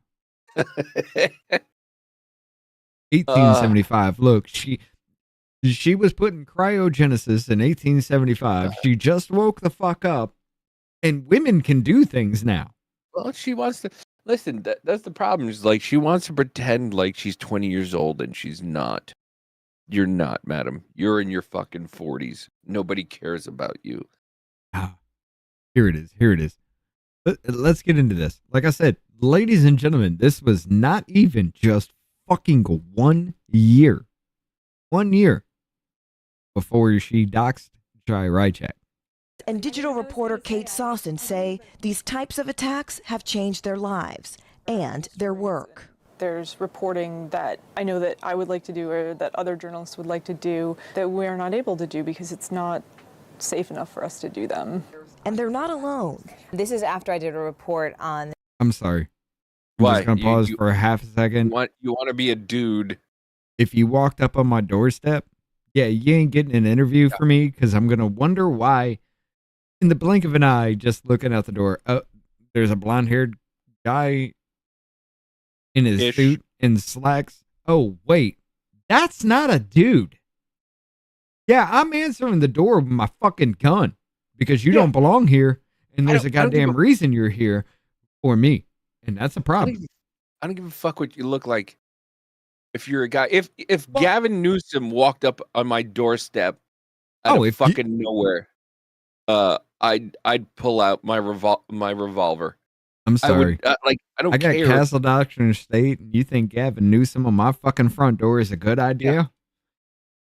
1875. Look, she was put in cryogenesis in 1875. She just woke the fuck up, and women can do things now. Well, she wants to listen. That's the problem. Is like she wants to pretend like she's 20 years old, and she's not. You're not, madam. You're in your fucking 40s. Nobody cares about you. Here it is. Here it is. Let's get into this. Like I said, ladies and gentlemen, this was not even just fucking 1 year. 1 year before she doxed Jai Rychak. And digital reporter Kate Sawson say these types of attacks have changed their lives and their work. There's reporting that I know that I would like to do or that other journalists would like to do that we are not able to do because it's not safe enough for us to do them. And they're not alone. This is after I did a report on... I'm sorry. I'm just going to pause for a half a second. You want to be a dude. If you walked up on my doorstep, yeah, you ain't getting an interview for me because I'm going to wonder why in the blink of an eye, just looking out the door, there's a blonde-haired guy in his suit and slacks. Oh, wait, that's not a dude. Yeah, I'm answering the door with my fucking gun because you don't belong here, and there's a goddamn reason you're here for me, and that's a problem. I don't give a fuck what you look like. If you're a guy, if Gavin Newsom walked up on my doorstep out of fucking nowhere, I'd pull out my revolver. I'm sorry. I don't I got care. Castle Doctrine State, and you think Gavin Newsom on my fucking front door is a good idea? Yeah.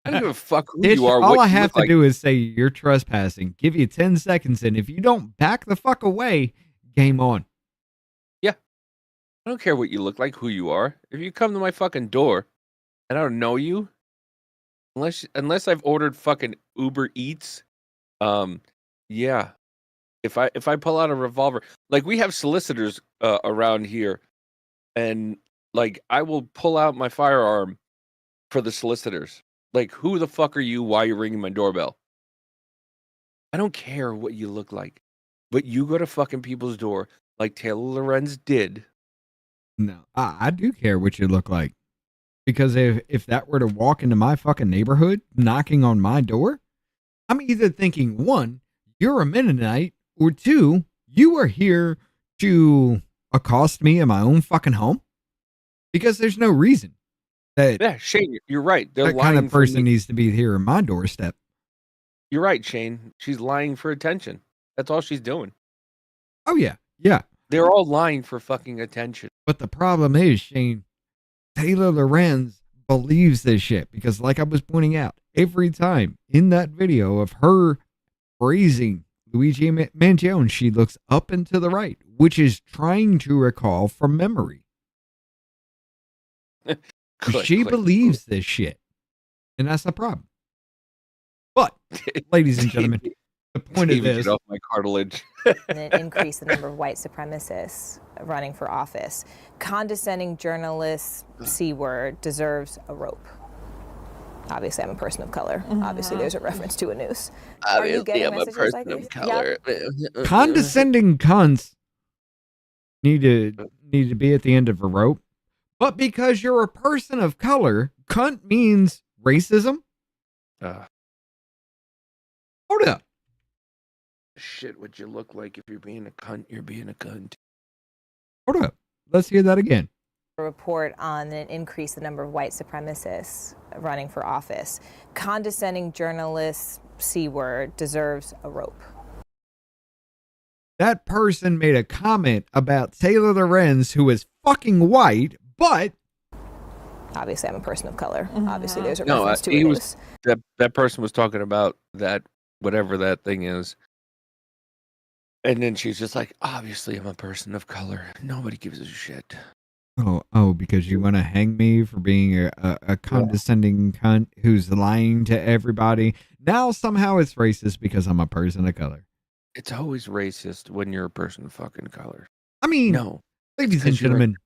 I don't give a fuck who you are. All I have to do is say you're trespassing. Give you 10 seconds, and if you don't back the fuck away, game on. Yeah. I don't care what you look like, who you are. If you come to my fucking door and I don't know you, unless I've ordered fucking Uber Eats, yeah. If I pull out a revolver, like we have solicitors around here, and like I will pull out my firearm for the solicitors. Like, who the fuck are you? Why are you ringing my doorbell? I don't care what you look like, but you go to fucking people's door like Taylor Lorenz did. No, I do care what you look like, because if that were to walk into my fucking neighborhood, knocking on my door, I'm either thinking, one, you're a Mennonite, or two, you are here to accost me in my own fucking home, because there's no reason that. Yeah, Shane, you're right. They're that lying kind of person needs to be here on my doorstep. You're right, Shane. She's lying for attention. That's all she's doing. Oh yeah, yeah. They're all lying for fucking attention. But the problem is, Shane, Taylor Lorenz believes this shit, because like I was pointing out, every time in that video of her praising Luigi Mangione, she looks up and to the right, which is trying to recall from memory. She believes this shit, and that's the problem. But, ladies and gentlemen, the point of this... off my cartilage. And increase the number of white supremacists running for office. Condescending journalists, C-word, deserves a rope. Obviously, I'm a person of color. Obviously, there's a reference to a noose. Obviously, I'm a person of color. Yep. Condescending cunts need to be at the end of a rope. But because you're a person of color, cunt means racism? Hold up. Shit, what you look like if you're being a cunt, you're being a cunt. Hold up. Let's hear that again. A report on an increase the number of white supremacists running for office. Condescending journalists, C-word, deserves a rope. That person made a comment about Taylor Lorenz, who is fucking white, but... Obviously, I'm a person of color. Obviously, there's a reference to a noose. That person was talking about that, whatever that thing is. And then she's just like, obviously, I'm a person of color. Nobody gives a shit. Oh, because you want to hang me for being a condescending cunt who's lying to everybody. Now somehow it's racist because I'm a person of color. It's always racist when you're a person of fucking color. I mean, no, ladies and gentlemen,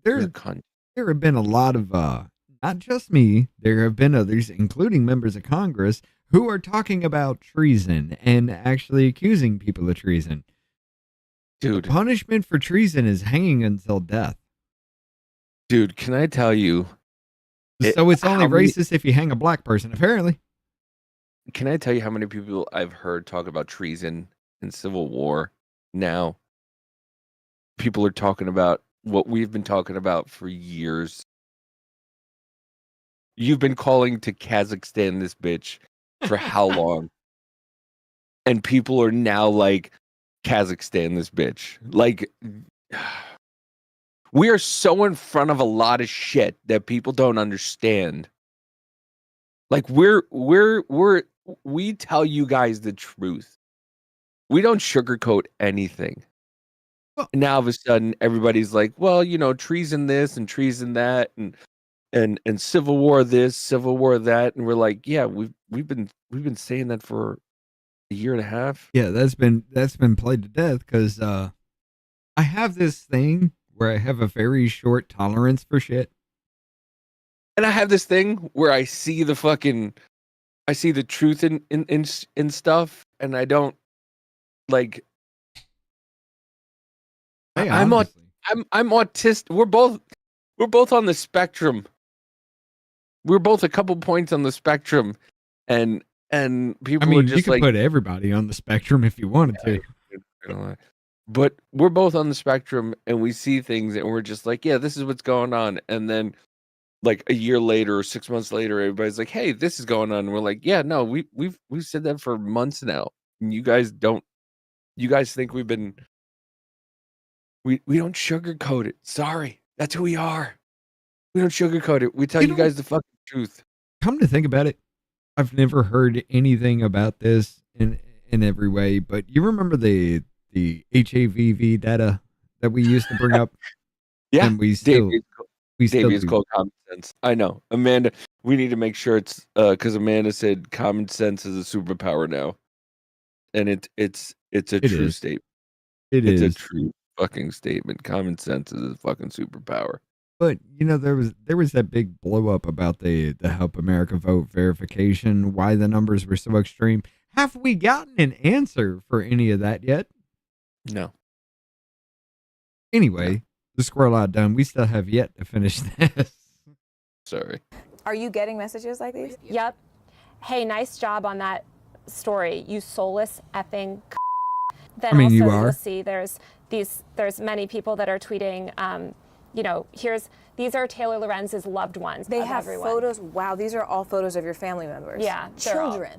there have been a lot of, not just me, there have been others, including members of Congress, who are talking about treason and actually accusing people of treason. Dude. The punishment for treason is hanging until death. Dude, can I tell you? So it's only racist if you hang a black person, apparently. Can I tell you how many people I've heard talk about treason and civil war now? People are talking about what we've been talking about for years. You've been calling to Kazakhstan this bitch for how long? And people are now like, Kazakhstan this bitch. Like... We are so in front of a lot of shit that people don't understand. Like we tell you guys the truth. We don't sugarcoat anything. Well, now all of a sudden everybody's like, well, you know, treason this and treason that and civil war this, civil war that, and we're like, yeah, we've been saying that for a year and a half. Yeah, that's been played to death because I have this thing where I have a very short tolerance for shit. And I have this thing where I see the truth in stuff, and I don't like. Hey, I'm autistic. We're both on the spectrum. We're both a couple points on the spectrum, and people are just you could like, put everybody on the spectrum if you wanted to. But we're both on the spectrum, and we see things, and we're just like, yeah, this is what's going on. And then, like a year later or 6 months later, everybody's like, hey, this is going on. And we're like, yeah, no, we've said that for months now. And you guys think we've been We don't sugarcoat it. Sorry. That's who we are. We don't sugarcoat it. We tell you guys the fucking truth. Come to think about it, I've never heard anything about this in every way, but you remember the HAVV data that we used to bring up? Yeah. And we still Davey, called common sense. I know. Amanda, we need to make sure it's because Amanda said common sense is a superpower now. And it's a true statement. It's a true fucking statement. Common sense is a fucking superpower. But there was that big blow up about the Help America Vote verification, why the numbers were so extreme. Have we gotten an answer for any of that yet? No. Anyway, the squirrel out done. We still have yet to finish this. Sorry. Are you getting messages like these? Yep. Hey, nice job on that story, you soulless effing. Then also you'll see there's many people that are tweeting. These are Taylor Lorenz's loved ones. They have photos. Wow, these are all photos of your family members. Yeah, children.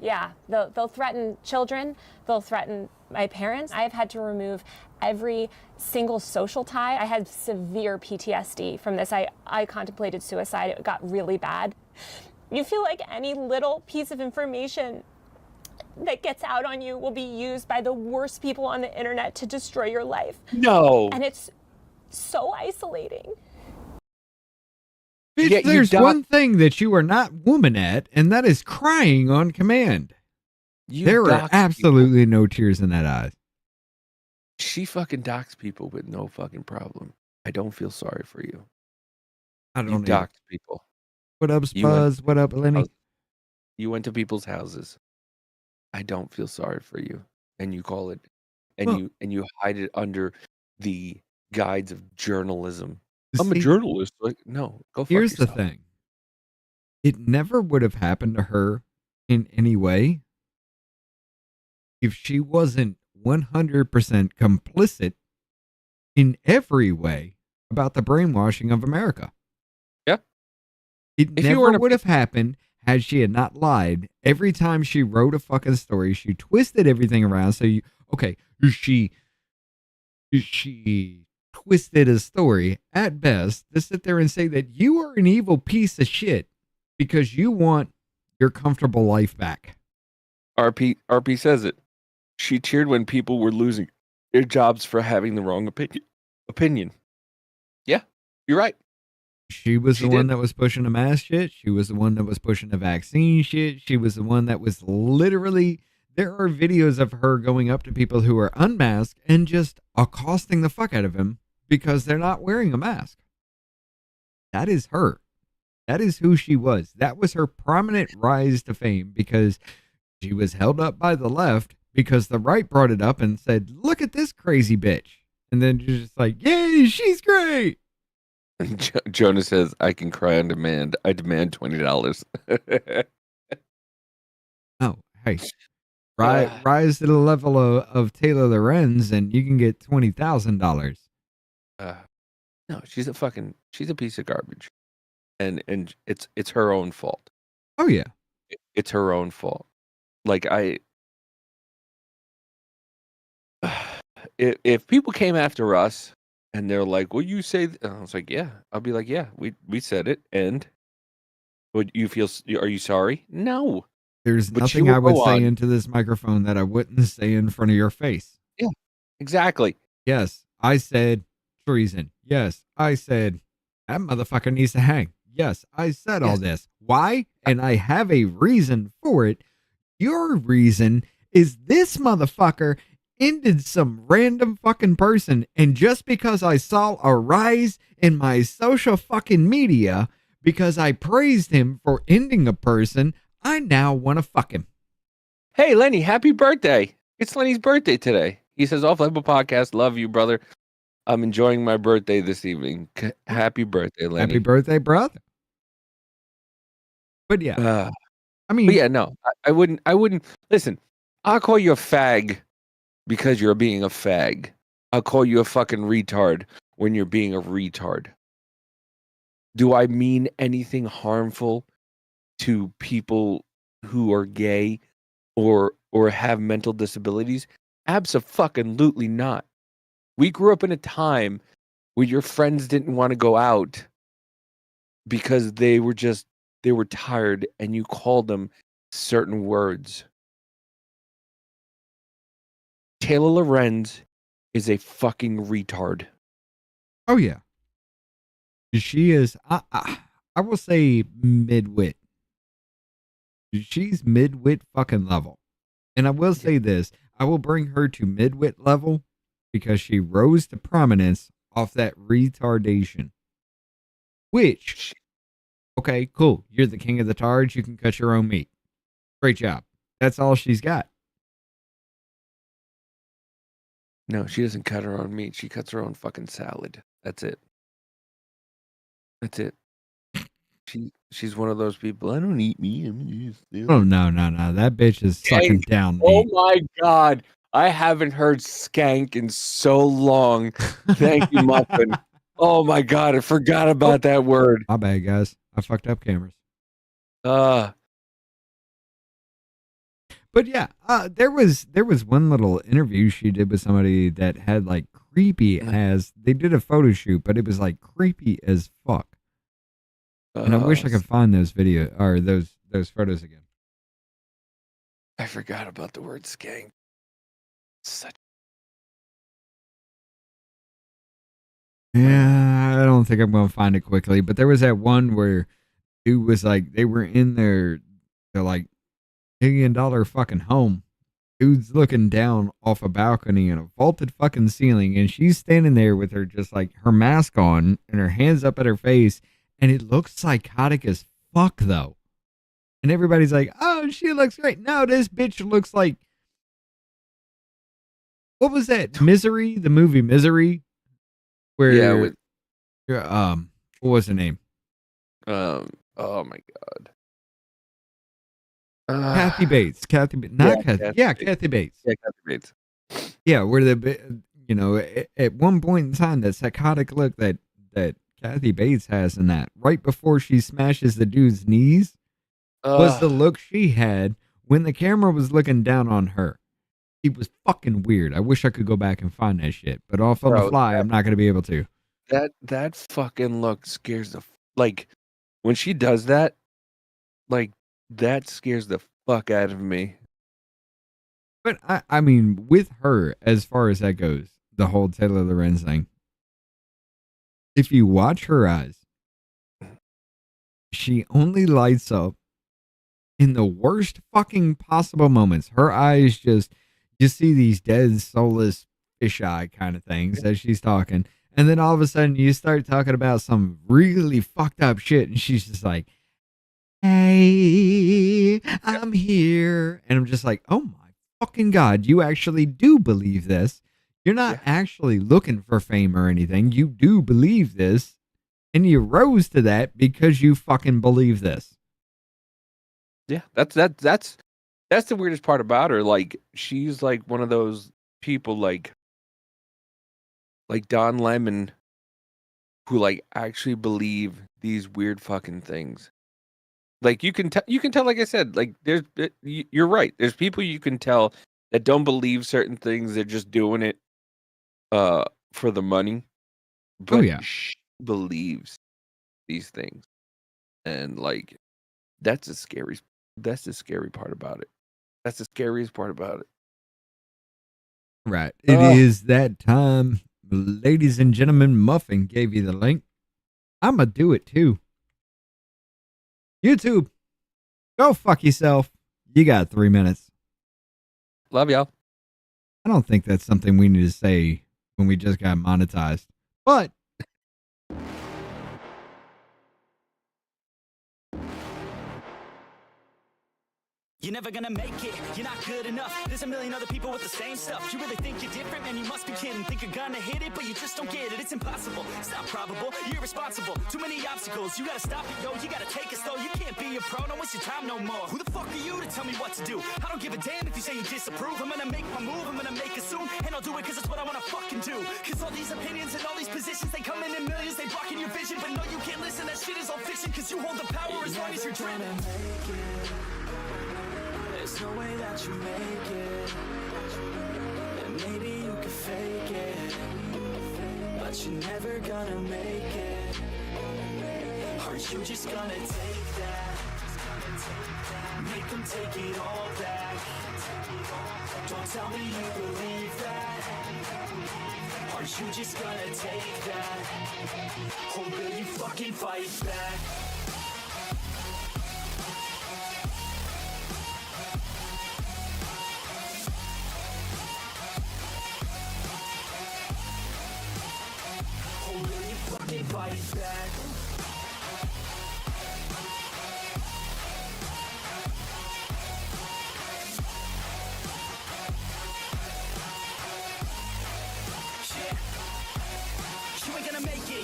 They'll threaten children. They'll threaten my parents. I've had to remove every single social tie. I had severe PTSD from this. I contemplated suicide. It got really bad. You feel like any little piece of information that gets out on you will be used by the worst people on the internet to destroy your life. No. And it's so isolating. Bitch, there's one thing that you are not woman at, and that is crying on command. There are absolutely no tears in that eyes. She fucking docks people with no fucking problem. I don't feel sorry for you. I don't You docked people. What up, Spuzz? What up, Lenny? You went to people's houses. I don't feel sorry for you. And you call it, and you hide it under the guides of journalism. I'm a journalist. Like, no, go fuck Here's yourself. the thing. It never would have happened to her in any way if she wasn't 100% complicit in every way about the brainwashing of America. Yeah. It never would have happened had she had not lied. Every time she wrote a fucking story, she twisted everything around. So she twisted a story at best to sit there and say that you are an evil piece of shit because you want your comfortable life back. RP says it. She cheered when people were losing their jobs for having the wrong opinion. Yeah, you're right. She was the one that was pushing the mask shit. She was the one that was pushing the vaccine shit. She was the one that was literally... There are videos of her going up to people who are unmasked and just accosting the fuck out of him because they're not wearing a mask. That is her. That is who she was. That was her prominent rise to fame because she was held up by the left because the right brought it up and said, look at this crazy bitch. And then you're just like, yay, she's great. Jonah says, I can cry on demand. I demand $20. Oh, hey. Rise to the level of Taylor Lorenz and you can get $20,000. No, she's a piece of garbage. And it's her own fault. Oh yeah. It's her own fault. Like if people came after us and they're like, well, you say, I was like, yeah, I'll be like, yeah, we said it. And would you feel, are you sorry? No. There's nothing I would say into this microphone that I wouldn't say in front of your face. Yeah, exactly. Yes, I said treason. Yes, I said that motherfucker needs to hang. Yes, I said all this. Why? And I have a reason for it. Your reason is this motherfucker ended some random fucking person. And just because I saw a rise in my social fucking media because I praised him for ending a person, I now want to fuck him. Hey, Lenny, happy birthday. It's Lenny's birthday today. He says, Off Label Podcast, love you, brother. I'm enjoying my birthday this evening. Happy birthday, Lenny. Happy birthday, brother. But yeah. I wouldn't. Listen, I'll call you a fag because you're being a fag. I'll call you a fucking retard when you're being a retard. Do I mean anything harmful to people who are gay or have mental disabilities? Abso-fucking-lutely not. We grew up in a time where your friends didn't want to go out because they were tired, and you called them certain words. Taylor Lorenz is a fucking retard. Oh yeah, she is. I will say midwit. She's midwit fucking level, and I will say this: I will bring her to midwit level because she rose to prominence off that retardation. Which, okay, cool. You're the king of the tards. You can cut your own meat. Great job. That's all she's got. No, she doesn't cut her own meat. She cuts her own fucking salad. That's it. That's it. She's one of those people. I don't eat meat. Oh no. That bitch is sucking down meat. Oh my God. I haven't heard skank in so long. Thank you, Muffin. Oh my God. I forgot about that word. My bad, guys. I fucked up cameras. But yeah, there was one little interview she did with somebody that had like creepy as, they did a photo shoot, but it was like creepy as fuck. And I wish I could find those those photos again. I forgot about the word skank. Yeah, I don't think I'm going to find it quickly, but there was that one where dude was like, they were in their like $1 million fucking home. Dude's looking down off a balcony in a vaulted fucking ceiling, and she's standing there with her just like her mask on and her hands up at her face, and it looks psychotic as fuck though. And everybody's like, "Oh, she looks great." No, this bitch looks like, what was that? Misery, the movie Misery, where what was the name? Oh my God. Kathy Bates. Kathy Bates. Kathy Bates. Yeah, Kathy Bates. Yeah, where at one point in time, that psychotic look that Kathy Bates has in that, right before she smashes the dude's knees, was the look she had when the camera was looking down on her. It was fucking weird. I wish I could go back and find that shit, but off on the fly, I'm not going to be able to. That fucking look scares like, when she does that, like, that scares the fuck out of me. But I mean, with her, as far as that goes, the whole Taylor Lorenz thing, if you watch her eyes, she only lights up in the worst fucking possible moments. Her eyes just, you see these dead, soulless fisheye kind of things as she's talking. And then all of a sudden you start talking about some really fucked up shit, and she's just like, "Hey, I'm here." And I'm just like, oh my fucking God, you actually do believe this. You're not actually looking for fame or anything. You do believe this. And you rose to that because you fucking believe this. Yeah, that's the weirdest part about her. Like, she's like one of those people like Don Lemon who like actually believe these weird fucking things. Like, you can tell, like I said, like, you're right. There's people you can tell that don't believe certain things. They're just doing it for the money. But she believes these things. And like, that's the scary part about it. That's the scariest part about it. Right. It is that time. Ladies and gentlemen, Muffin gave you the link. I'm going to do it too. YouTube, go fuck yourself. You got 3 minutes. Love y'all. I don't think that's something we need to say when we just got monetized. But you're never gonna make it, you're not good enough. There's a million other people with the same stuff. You really think you're different, man, you must be kidding. Think you're gonna hit it, but you just don't get it. It's impossible, it's not probable, you're irresponsible. Too many obstacles, you gotta stop it, yo. You gotta take it slow, you can't be a pro, don't waste your time no more. Who the fuck are you to tell me what to do? I don't give a damn if you say you disapprove. I'm gonna make my move, I'm gonna make it soon. And I'll do it cause it's what I wanna fucking do. Cause all these opinions and all these positions, they come in millions, they blocking your vision. But no, you can't listen, that shit is all fiction. Cause you hold the power as long as you're dreaming. There's no way that you make it, and maybe you can fake it. but you're never gonna make it. Aren't you just gonna take that? Make them take it all back. Don't tell me you believe that. Aren't you just gonna take that? Or will you fucking fight back? Or will you fucking fight back?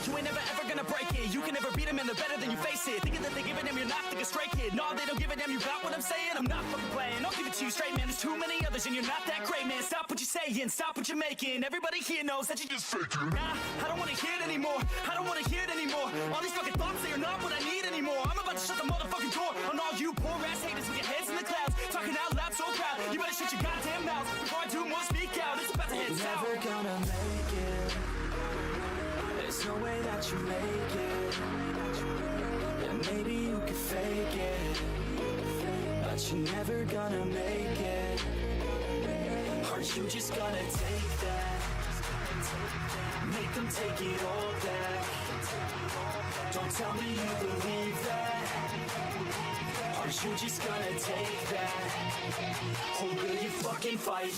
You ain't never ever gonna break it. You can never beat them and they're better than you face it. Thinking that they give a damn, you're not thinking straight, kid. No, they don't give a damn, you got what I'm saying? I'm not fucking playing, I'll give it to you straight, man. There's too many others and you're not that great, man. Stop what you're saying, stop what you're making. Everybody here knows that you just faking. Nah, I don't wanna hear it anymore. I don't wanna hear it anymore. All these fucking thoughts, they are not what I need anymore. I'm about to shut the motherfucking door on all you poor ass haters with your heads in the clouds. Talking out loud so proud. You better shut your goddamn mouth before I do more speak out. It's about to head south. Never gonna make it. There's no way that you make it. And maybe you could fake it, but you're never gonna make it. Aren't you just gonna take that? Make them take it all back. Don't tell me you believe that. Aren't you just gonna take that? Or will you fucking fight